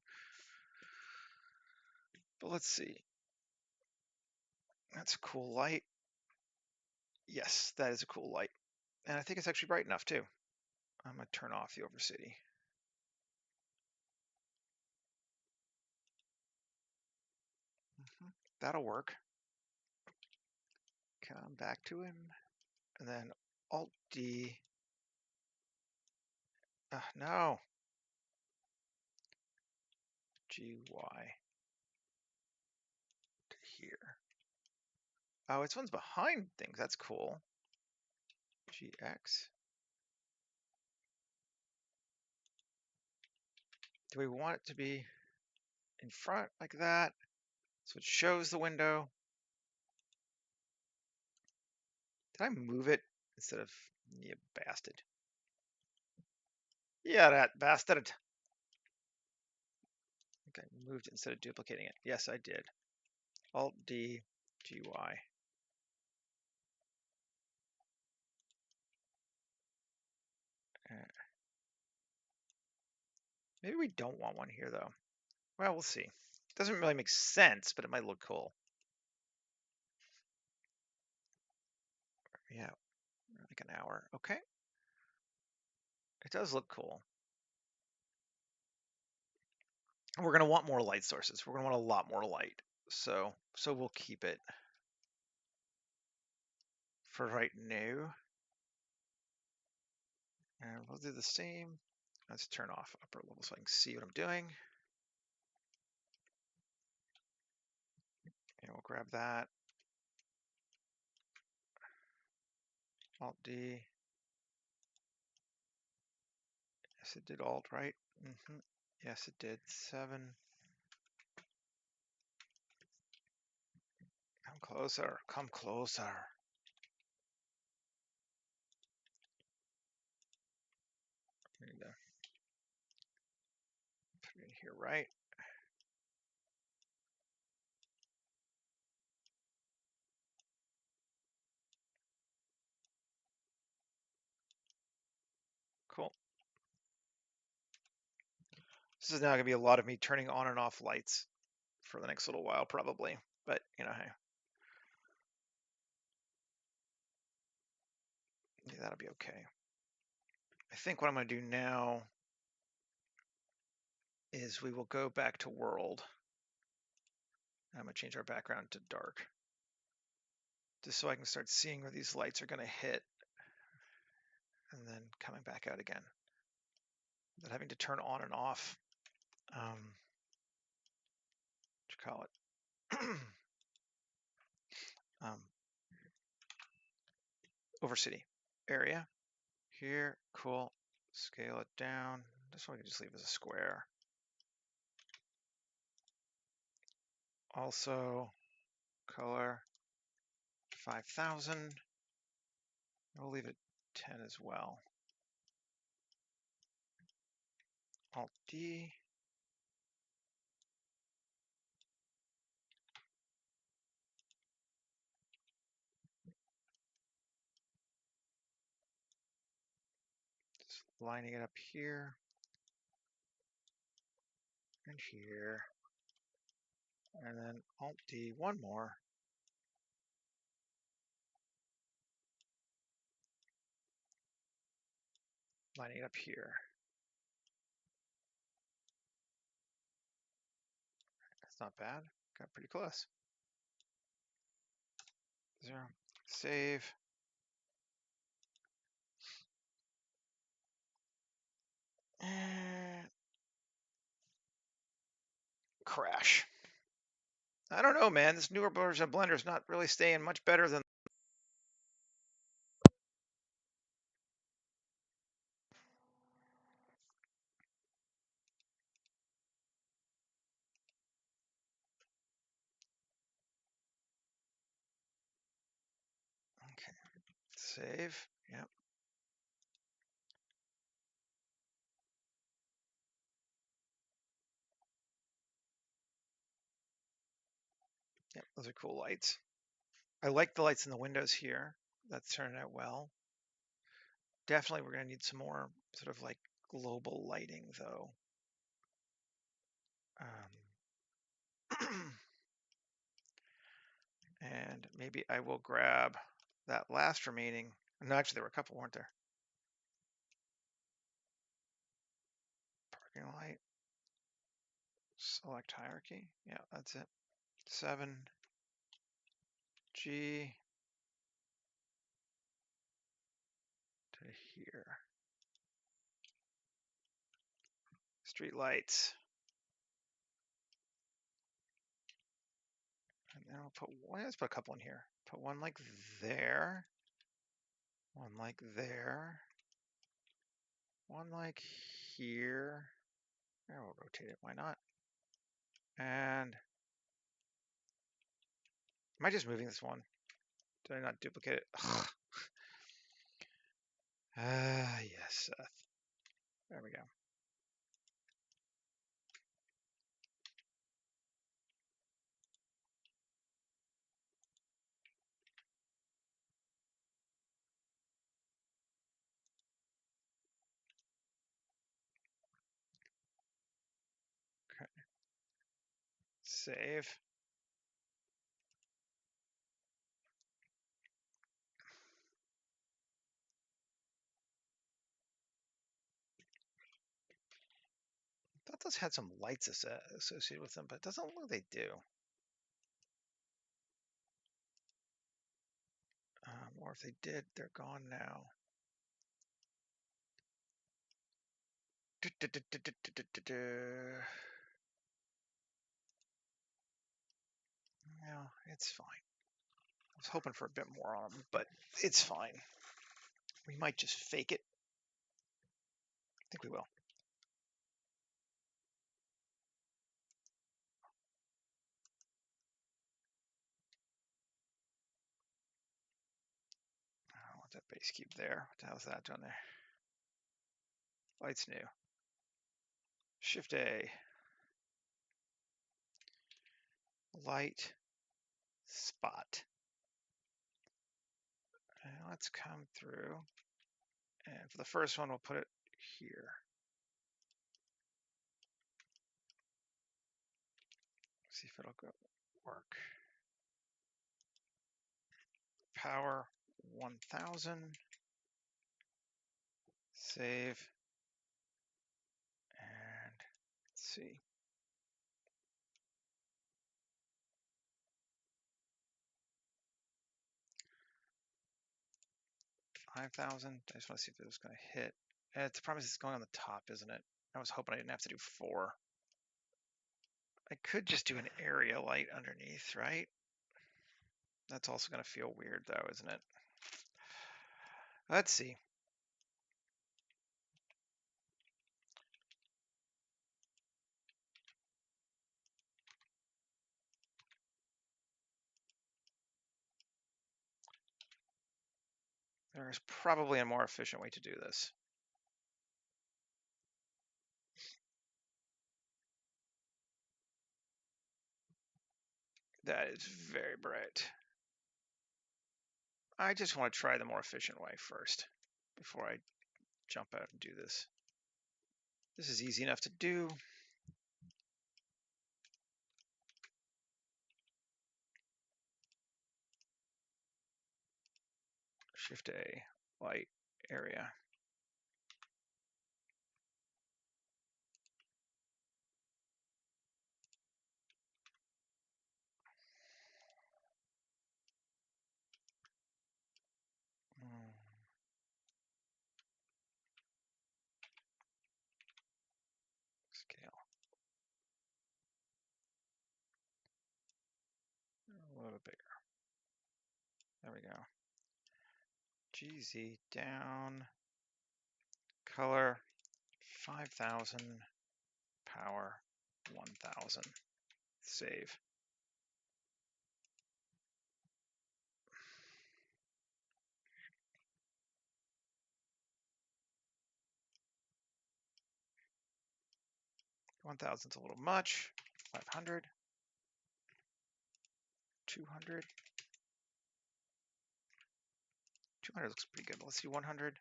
but let's see. That's a cool light. Yes, that is a cool light. And I think it's actually bright enough too. I'm gonna turn off the Overcity. That'll work. Come back to him, and then Alt D. No. GY to here. Oh, it's one's behind things. That's cool. GX. Do we want it to be in front like that? So it shows the window. Did I move it instead of, you bastard? Yeah, that bastard. Okay, moved it instead of duplicating it. Yes, I did. Alt D, GY. Maybe we don't want one here though. Well, we'll see. Doesn't really make sense, but it might look cool. Yeah, like an hour. Okay. It does look cool. And we're going to want more light sources. We're going to want a lot more light. So we'll keep it for right now. And we'll do the same. Let's turn off upper level so I can see what I'm doing. And we'll grab that. Alt D. Yes, it did Alt, right? Yes, it did. 7. Come closer. Come closer. There you go. Put it in here, right? Cool. This is now going to be a lot of me turning on and off lights for the next little while, probably. But, you know, hey. Yeah, that'll be okay. I think what I'm going to do now is we will go back to world. I'm going to change our background to dark, just so I can start seeing where these lights are going to hit, and then coming back out again, without having to turn on and off. What you call it? Overcity area here. Cool. Scale it down. This one we can just leave as a square. Also, color 5,000. We'll leave it 10 as well. Alt D. Just lining it up here and here. And then Alt D, one more. Lining it up here. That's not bad. Got pretty close. 0. Save. And crash. I don't know, man. This newer version of Blender is not really staying much better than. Okay. Save. Yep. Those are cool lights. I like the lights in the windows here. That's turning out well. Definitely we're going to need some more sort of like global lighting though. And maybe I will grab that last remaining. No, actually there were a couple, weren't there? Parking light. Select hierarchy. Yeah, that's it. 7G. To here. Street lights. And then I'll put one, let's put a couple in here. Put one like there. One like there. One like here. Yeah, we'll rotate it, why not? And am I just moving this one? Did I not duplicate it? Yes, Seth. There we go. Okay. Save. I thought those had some lights associated with them, but it doesn't look like they do. Or if they did, they're gone now. Yeah, it's fine. I was hoping for a bit more on them, but it's fine. We might just fake it. I think we will. I want that base cube there. What the hell is that doing there? Lights new. Shift A. Light spot. And let's come through. And for the first one, we'll put it here. See if it'll go work. Power 1000. Save. And let's see. 5,000. I just want to see if it was going to hit. It's the problem is it's going on the top, isn't it? I was hoping I didn't have to do 4. I could just do an area light underneath, right? That's also going to feel weird though, isn't it? Let's see. There's probably a more efficient way to do this. That is very bright. I just want to try the more efficient way first before I jump out and do this. This is easy enough to do. Shift A, light area. Scale. A little bit bigger. There we go. GZ down. Color 5,000. Power 1,000. Save. $1,000's a little much. 500. 200. 200 looks pretty good. Let's see 100.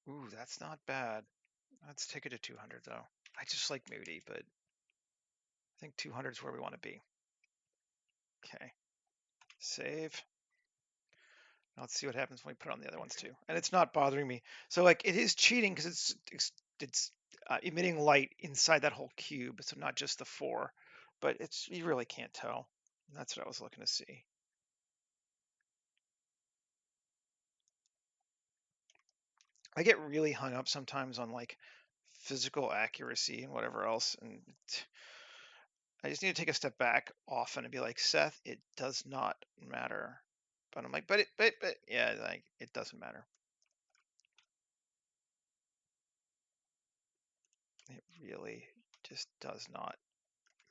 Ooh, that's not bad. Let's take it to 200 though. I just like Moody, but I think 200 is where we want to be. Okay, save. Now let's see what happens when we put it on the other ones too. And it's not bothering me. So like it is cheating because it's emitting light inside that whole cube. So not just the 4, but it's you really can't tell. And that's what I was looking to see. I get really hung up sometimes on like physical accuracy and whatever else, and I just need to take a step back often and be like, Seth, it does not matter. But I'm like, but yeah, like it doesn't matter. It really just does not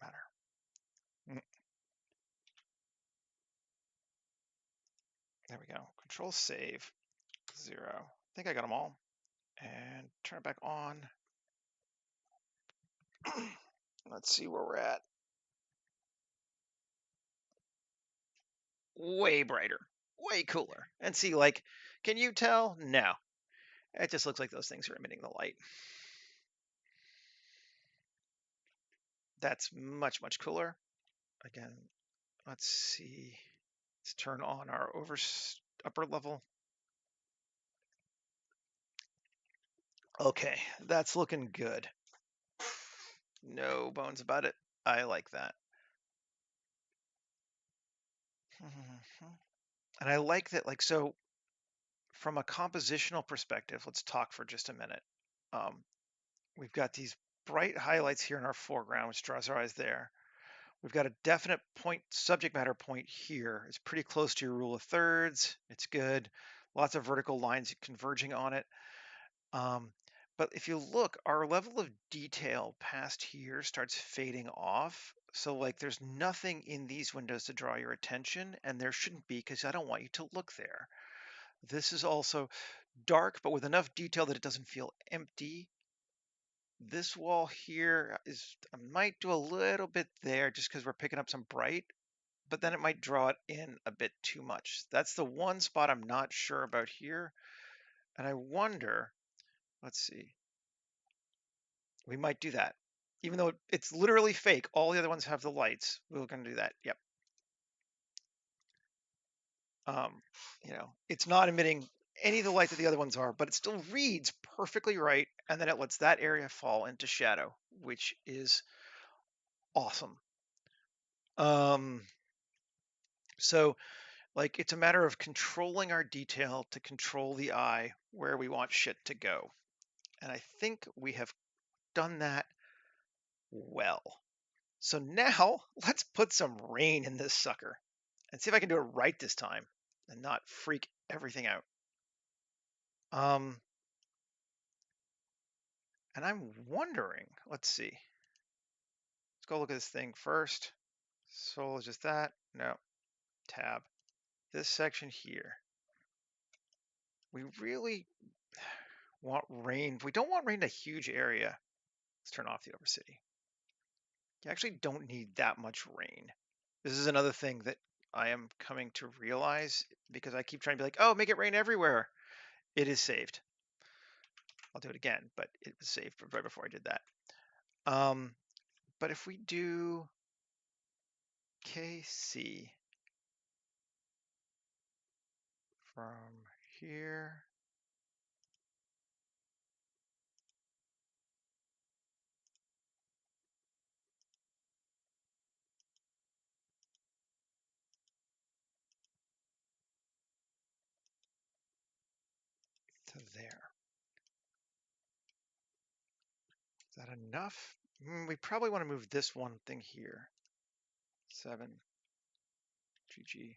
matter. There we go. Control save 0. I think I got them all. And turn it back on. Let's see where we're at. Way brighter, way cooler. And see, like, can you tell? No. It just looks like those things are emitting the light. That's much, much cooler. Again, let's see. Let's turn on our upper level. Okay, that's looking good. No bones about it. I like that. And I like that, like, so from a compositional perspective, let's talk for just a minute. We've got these bright highlights here in our foreground, which draws our eyes there. We've got a definite point, subject matter point here. It's pretty close to your rule of thirds. It's good. Lots of vertical lines converging on it. But if you look, our level of detail past here starts fading off. So like there's nothing in these windows to draw your attention, and there shouldn't be because I don't want you to look there. This is also dark, but with enough detail that it doesn't feel empty. This wall here I might do a little bit there just because we're picking up some bright, but then it might draw it in a bit too much. That's the one spot I'm not sure about here. And I wonder, let's see, we might do that. Even though it's literally fake, all the other ones have the lights. We're going to do that. Yep. It's not emitting any of the light that the other ones are, but it still reads perfectly right. And then it lets that area fall into shadow, which is awesome. So like it's a matter of controlling our detail to control the eye where we want shit to go. And I think we have done that well. So now let's put some rain in this sucker and see if I can do it right this time and not freak everything out. And I'm wondering, let's see. Let's go look at this thing first. Soul is just that. No. Tab. This section here. We really want rain. We don't want rain in a huge area. Let's turn off the Overcity. You actually don't need that much rain. This is another thing that I am coming to realize because I keep trying to be like, oh, make it rain everywhere. It is saved. I'll do it again, but it was saved right before I did that. But if we do KC from here to there. Is that enough? We probably want to move this one thing here. 7 GG.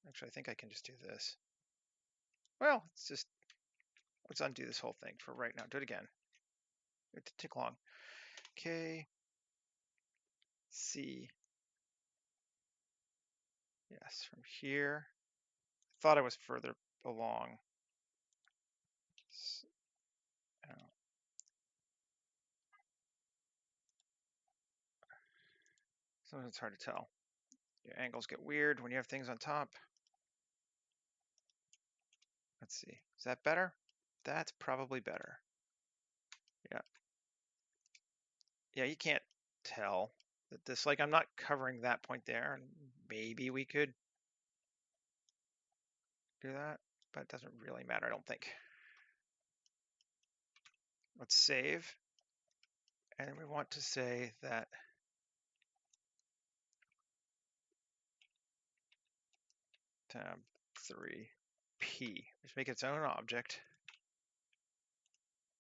Actually, I think I can just do this. Well, let's undo this whole thing for right now. Do it again. It did take long. K, C. Yes, from here. I thought I was further along. Sometimes it's hard to tell. Your angles get weird when you have things on top. Let's see. Is that better? That's probably better. Yeah. Yeah, you can't tell that this, like, I'm not covering that point there, and maybe we could do that, but it doesn't really matter, I don't think. Let's save. And we want to say that tab 3p, just make its own object,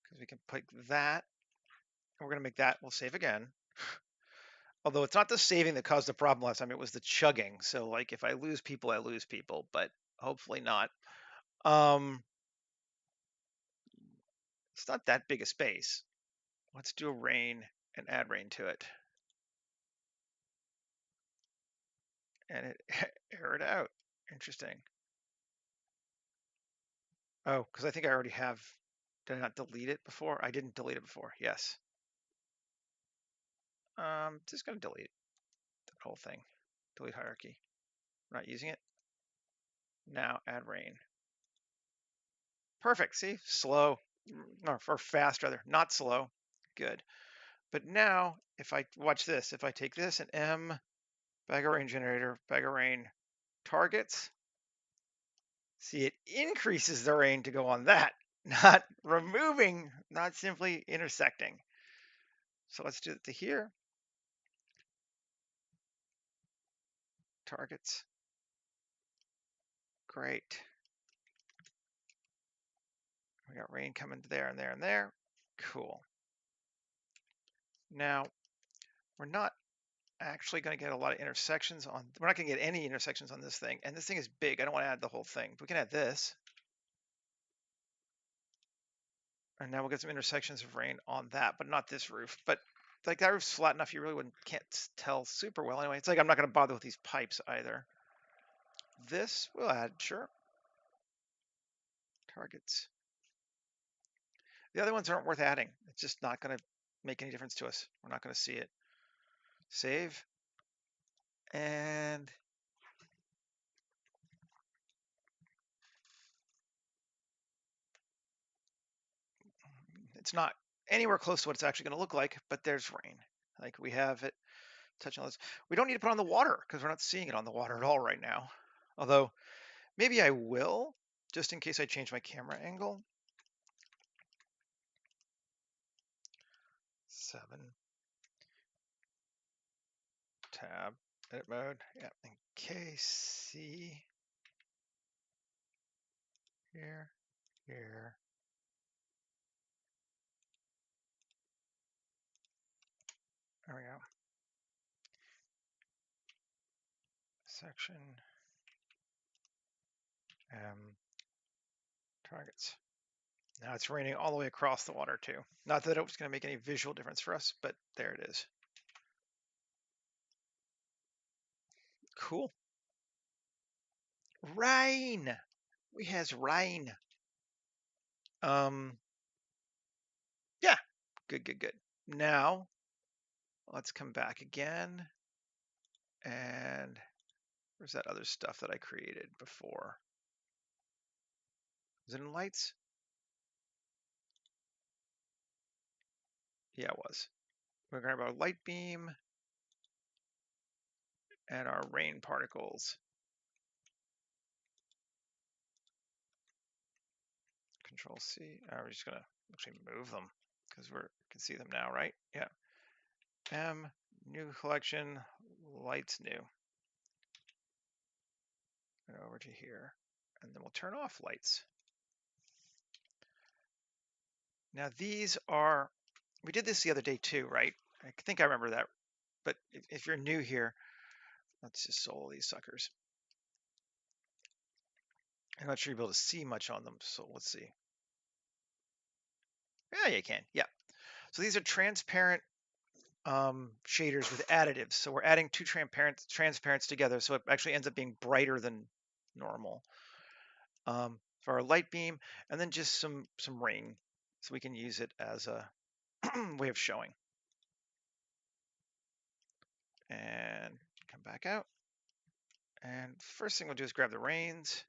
because we can pick that, and we're going to make that, we'll save again. Although it's not the saving that caused the problem last time, it was the chugging. So like if I lose people, I lose people, but hopefully not. It's not that big a space. Let's do a rain and add rain to it. And it errored out. Interesting. Oh, because I think I already have, did I not delete it before? I didn't delete it before, yes. Just gonna delete the whole thing. Delete hierarchy. Not using it. Now add rain. Perfect, see, slow, or fast rather, not slow, good. But now, if I watch this, if I take this and M, bag of rain generator, bag of rain targets, see it increases the rain to go on that, not removing, not simply intersecting. So let's do it to here. Targets. Great. We got rain coming there and there and there. Cool. Now, we're not actually going to get a lot of intersections on, we're not going to get any intersections on this thing. And this thing is big. I don't want to add the whole thing. We can add this. And now we'll get some intersections of rain on that, but not this roof. But like that roof's flat enough, you really can't tell super well. Anyway, it's like I'm not going to bother with these pipes either. This we'll add, sure. Targets. The other ones aren't worth adding. It's just not going to make any difference to us. We're not going to see it. Save. And it's not anywhere close to what it's actually going to look like, but there's rain. Like we have it touching on this. We don't need to put on the water because we're not seeing it on the water at all right now. Although maybe I will, just in case I change my camera angle. 7 tab edit mode. Yeah, in KC here, here. There we go. Section targets. Now it's raining all the way across the water too. Not that it was going to make any visual difference for us, but there it is. Cool. Rain. We has rain. Yeah. Good, good, good. Now let's come back again. And where's that other stuff that I created before? Was it in lights? Yeah, it was. We're going to have our light beam and our rain particles. Control C. We're just going to actually move them because we can see them now, right? Yeah. M, new collection, lights new. And over to here. And then we'll turn off lights. Now these are, we did this the other day too, right? I think I remember that. But if you're new here, let's just solo these suckers. I'm not sure you'll be able to see much on them, so let's see. Yeah, you can. Yeah. So these are transparent shaders with additives. So we're adding two transparents together, so it actually ends up being brighter than normal. For our light beam, and then just some rain, so we can use it as a way of showing. and come back out. And first thing we'll do is grab the reins.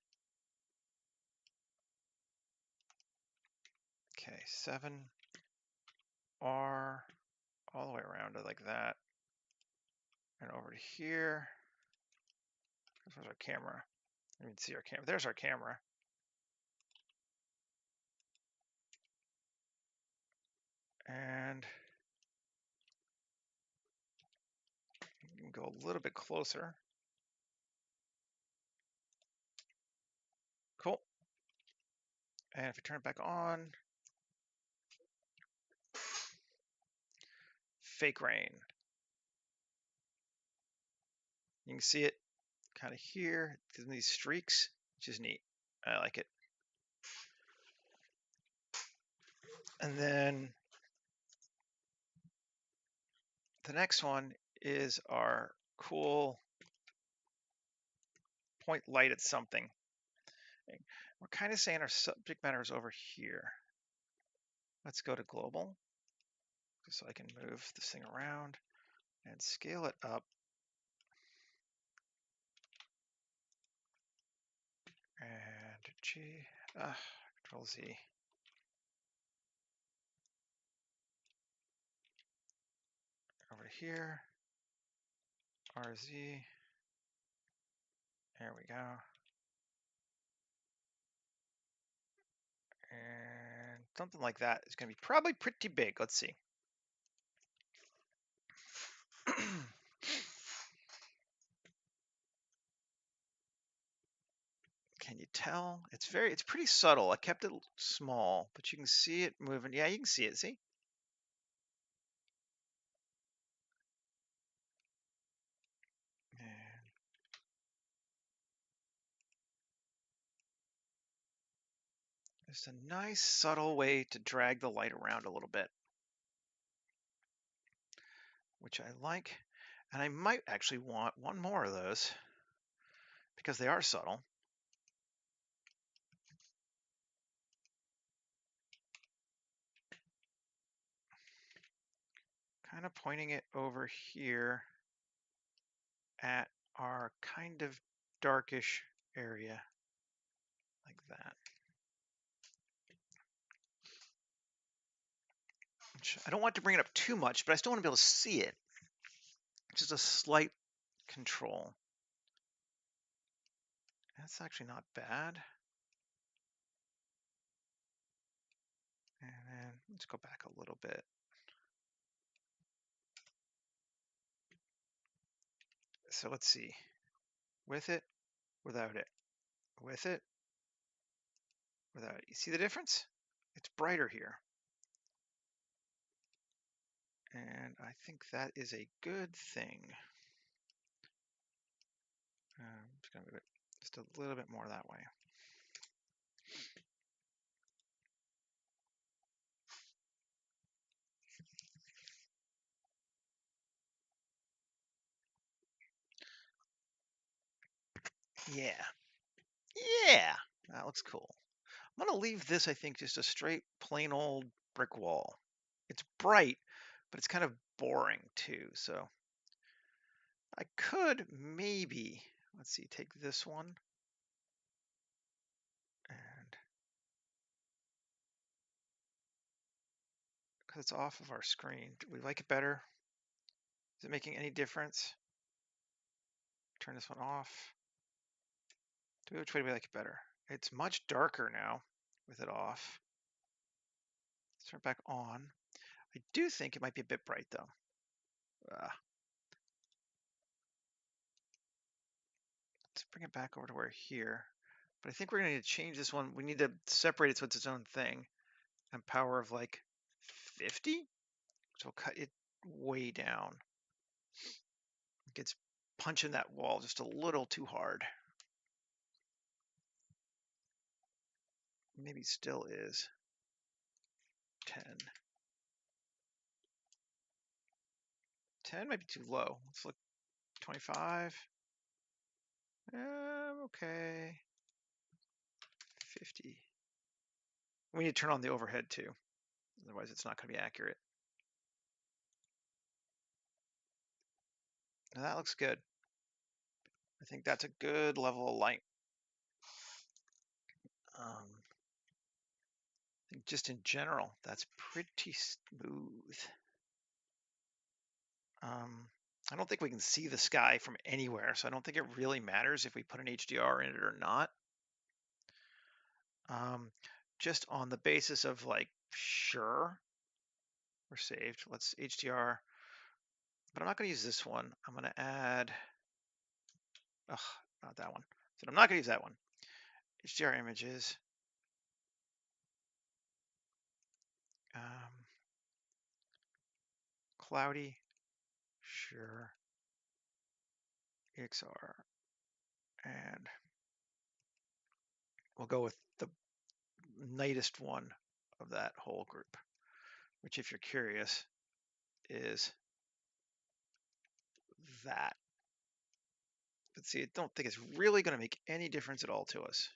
Okay, 7R all the way around to like that. And over to here. There's our camera. You can see our camera. There's our camera. And you can go a little bit closer. Cool. And if we turn it back on, fake rain. You can see it kind of here, gives me these streaks, which is neat. I like it. And then the next one is our cool point light at something. We're kind of saying our subject matter is over here. Let's go to global, just so I can move this thing around and scale it up. And Control Z. Over here, RZ. There we go. And something like that is going to be probably pretty big. Let's see. Can you tell? It's pretty subtle. I kept it small, but you can see it moving. Yeah, you can see it. See? And just a nice subtle way to drag the light around a little bit, which I like. And I might actually want one more of those because they are subtle. Kind of pointing it over here at our kind of darkish area like that. Which I don't want to bring it up too much, but I still want to be able to see it. Just a slight control. That's actually not bad. And then let's go back a little bit. So let's see. With it, without it. With it, without it. You see the difference? It's brighter here. And I think that is a good thing. I'm just going to move it just a little bit more that way. Yeah. Yeah. That looks cool. I'm going to leave this, I think, just a straight, plain old brick wall. It's bright, but it's kind of boring too. So I could maybe, let's see, take this one and because it's off of our screen, do we like it better? Is it making any difference? Turn this one off. Which way do we like it better? It's much darker now with it off. Let's turn it back on. I do think it might be a bit bright though. Let's bring it back over to where here. But I think we're going to need to change this one. We need to separate it so it's its own thing. And power of like 50. So we'll cut it way down. It gets punching that wall just a little too hard. Maybe still is. 10. 10 might be too low. Let's look. 25. Okay. 50. We need to turn on the overhead too. Otherwise it's not going to be accurate. Now that looks good. I think that's a good level of light. I think just in general, that's pretty smooth. I don't think we can see the sky from anywhere, so I don't think it really matters if we put an HDR in it or not. Just on the basis of like, sure, we're saved. Let's HDR, but I'm not going to use this one. I'm going to add, not that one. So I'm not going to use that one. HDR images. Cloudy, sure. EXR, and we'll go with the nightest one of that whole group, which, if you're curious, is that. But see, I don't think it's really going to make any difference at all to us.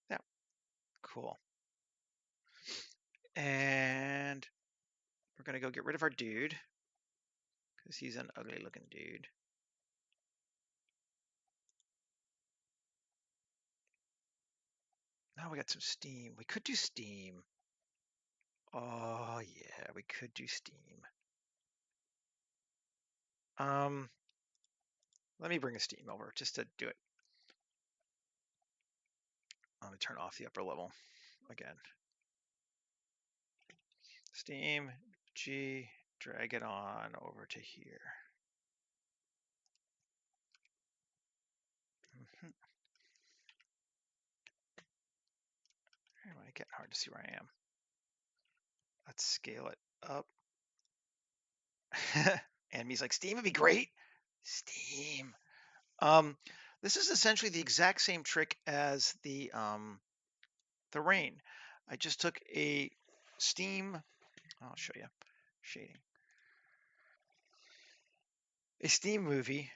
Yeah, cool. And we're going to go get rid of our dude because he's an ugly looking dude. Now we got some steam. We could do steam. Oh yeah, we could do steam. Let me bring a steam over just to do it. I'm going to turn off the upper level again. Steam, G, drag it on over to here. Anyway, it's getting hard to see where I am. Let's scale it up. And me's like, steam would be great. Steam. This is essentially the exact same trick as the rain. I just took a steam. I'll show you shading. A steam movie.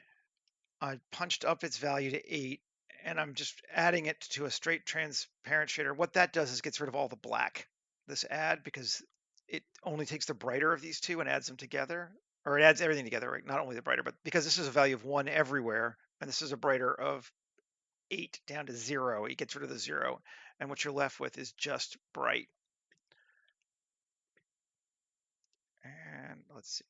I punched up its value to 8, and I'm just adding it to a straight transparent shader. What that does is gets rid of all the black. This add, because it only takes the brighter of these two and adds them together, or it adds everything together, right? Not only the brighter, but because this is a value of 1 everywhere, and this is a brighter of 8 down to 0, it gets rid of the 0, and what you're left with is just bright. And let's see.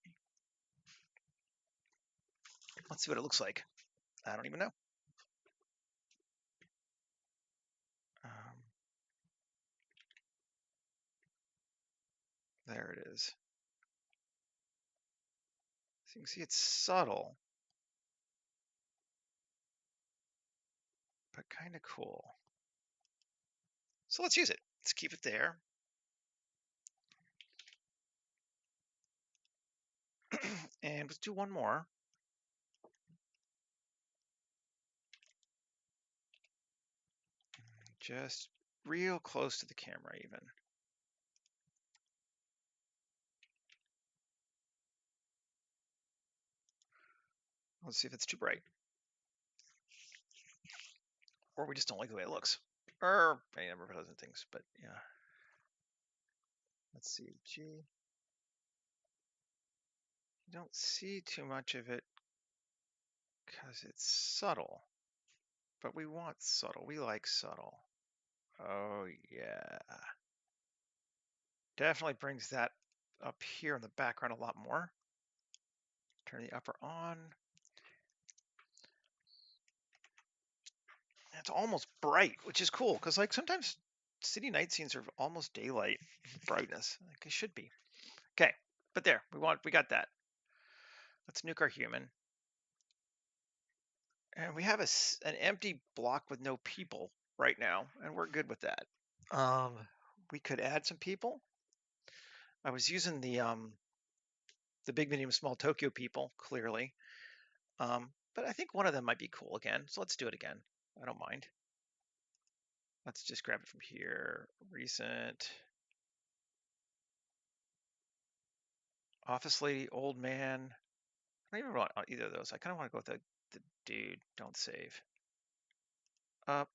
Let's see what it looks like. I don't even know. There it is. So you can see it's subtle, but kind of cool. So let's use it. Let's keep it there. And let's do one more. Just real close to the camera even. Let's see if it's too bright. Or we just don't like the way it looks. Or any number of other things, but yeah. Let's see, G. You don't see too much of it because it's subtle. But we want subtle. We like subtle. Oh yeah. Definitely brings that up here in the background a lot more. Turn the upper on. It's almost bright, which is cool because like sometimes city night scenes are almost daylight brightness. Like it should be. Okay, but there we got that. Let's nuke our human, and we have an empty block with no people right now, and we're good with that. We could add some people. I was using the big, medium, small Tokyo people clearly, but I think one of them might be cool again. So let's do it again. I don't mind. Let's just grab it from here. Recent. Office lady, old man. I don't even want either of those. I kind of want to go with the dude. Don't save. Up.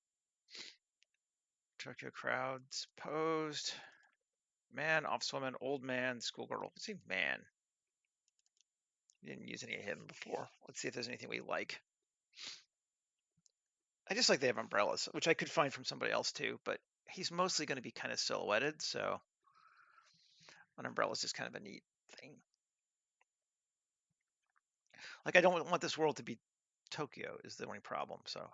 Tokyo crowds posed. Man, office woman, old man, schoolgirl. Let's see, man. Didn't use any of him before. Let's see if there's anything we like. I just like they have umbrellas, which I could find from somebody else too, but he's mostly going to be kind of silhouetted, so an umbrella is just kind of a neat thing. Like, I don't want this world to be Tokyo is the only problem, so.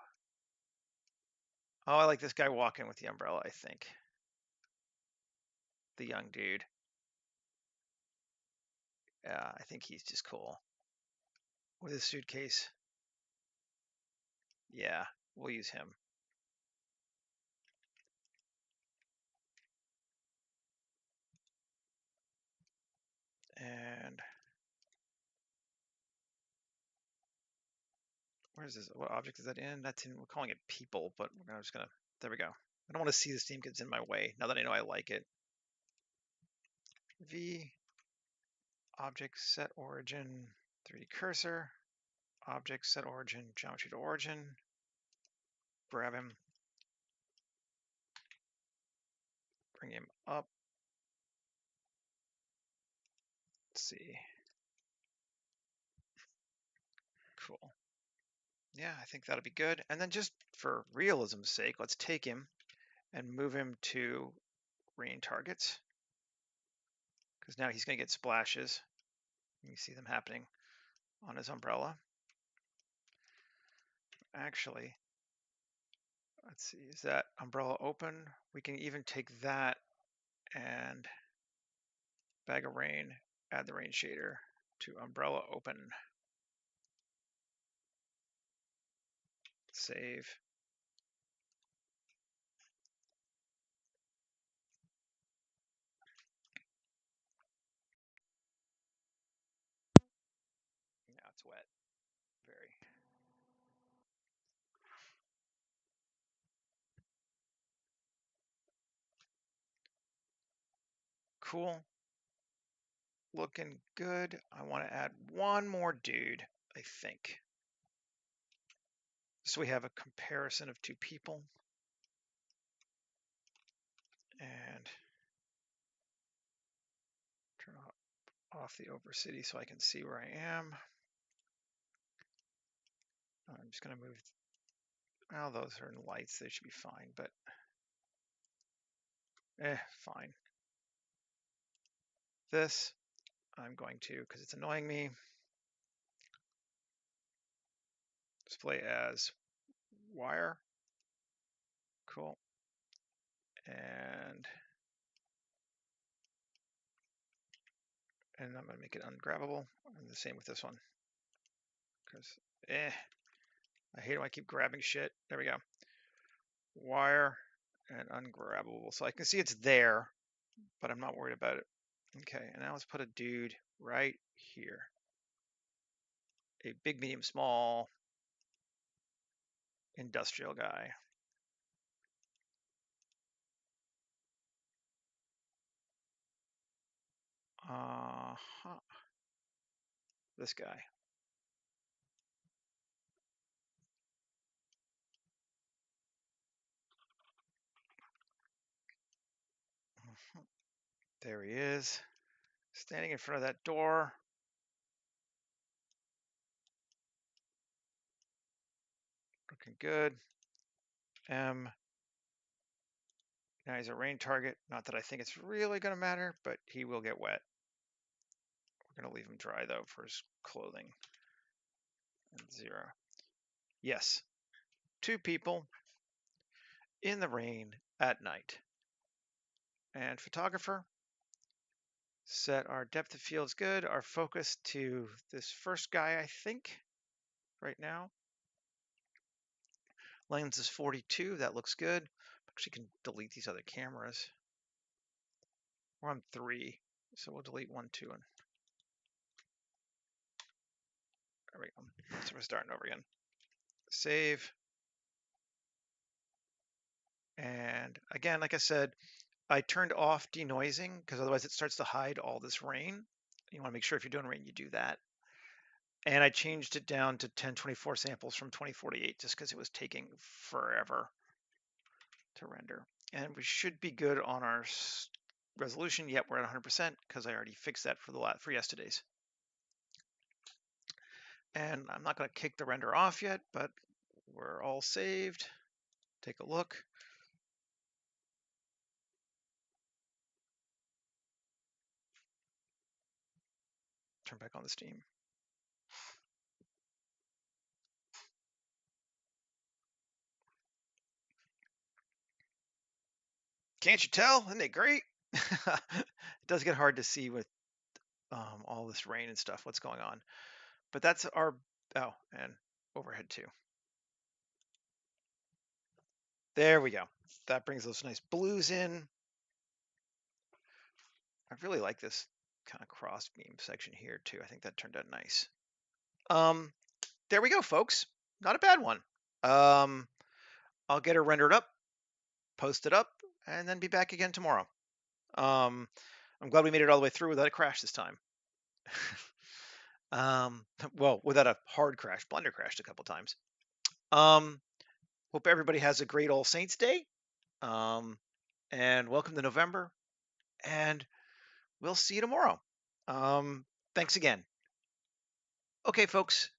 Oh, I like this guy walking with the umbrella, I think. The young dude. Yeah, I think he's just cool. With his suitcase. Yeah, we'll use him. And where's this? What object is that in? That's in, we're calling it people, but we're just gonna, there we go. I don't want to see this theme gets in my way now that I know I like it. V, object set origin, 3D cursor, object set origin, geometry to origin, grab him, bring him up. Let's see. Cool. Yeah, I think that'll be good. And then just for realism's sake, let's take him and move him to rain targets, because now he's going to get splashes. You see them happening on his umbrella. Actually, let's see, is that umbrella open? We can even take that and bag of rain, add the rain shader to umbrella open. Save. Now it's wet. Very. Cool. Looking good. I want to add one more dude, I think. So we have a comparison of two people. And turn off the overcity so I can see where I am. I'm just going to move. Well, those are in lights. They should be fine, but fine. This, I'm going to, because it's annoying me, display as wire. Cool. And I'm going to make it ungrabbable. And the same with this one. Because, I hate when I keep grabbing shit. There we go. Wire and ungrabbable. So I can see it's there, but I'm not worried about it. Okay, and now let's put a dude right here. A big, medium, small industrial guy. This guy. There he is, standing in front of that door. Looking good. M. Now he's a rain target. Not that I think it's really going to matter, but he will get wet. We're going to leave him dry, though, for his clothing. And 0. Yes. 2 people in the rain at night. And photographer. Set our depth of fields good. Our focus to this first guy, I think, right now. Lens is 42. That looks good. Actually, can delete these other cameras. We're on 3, so we'll delete 1, 2, and there we go. So we're starting over again. Save. And again, like I said, I turned off denoising because otherwise it starts to hide all this rain. You want to make sure if you're doing rain, you do that. And I changed it down to 1024 samples from 2048 just because it was taking forever to render. And we should be good on our resolution. Yep, we're at 100% because I already fixed that for yesterday's. And I'm not going to kick the render off yet, but we're all saved. Take a look. Turn back on the Steam. Can't you tell? Isn't it great? It does get hard to see with all this rain and stuff, what's going on. But that's our, oh, and overhead too. There we go. That brings those nice blues in. I really like this kind of cross beam section here too. I think that turned out nice. There we go, folks. Not a bad one. I'll get her rendered up, post it up, and then be back again tomorrow. I'm glad we made it all the way through without a crash this time. Well, without a hard crash. Blender crashed a couple times. Hope everybody has a great All Saints Day. And welcome to November. And we'll see you tomorrow. Thanks again. Okay, folks.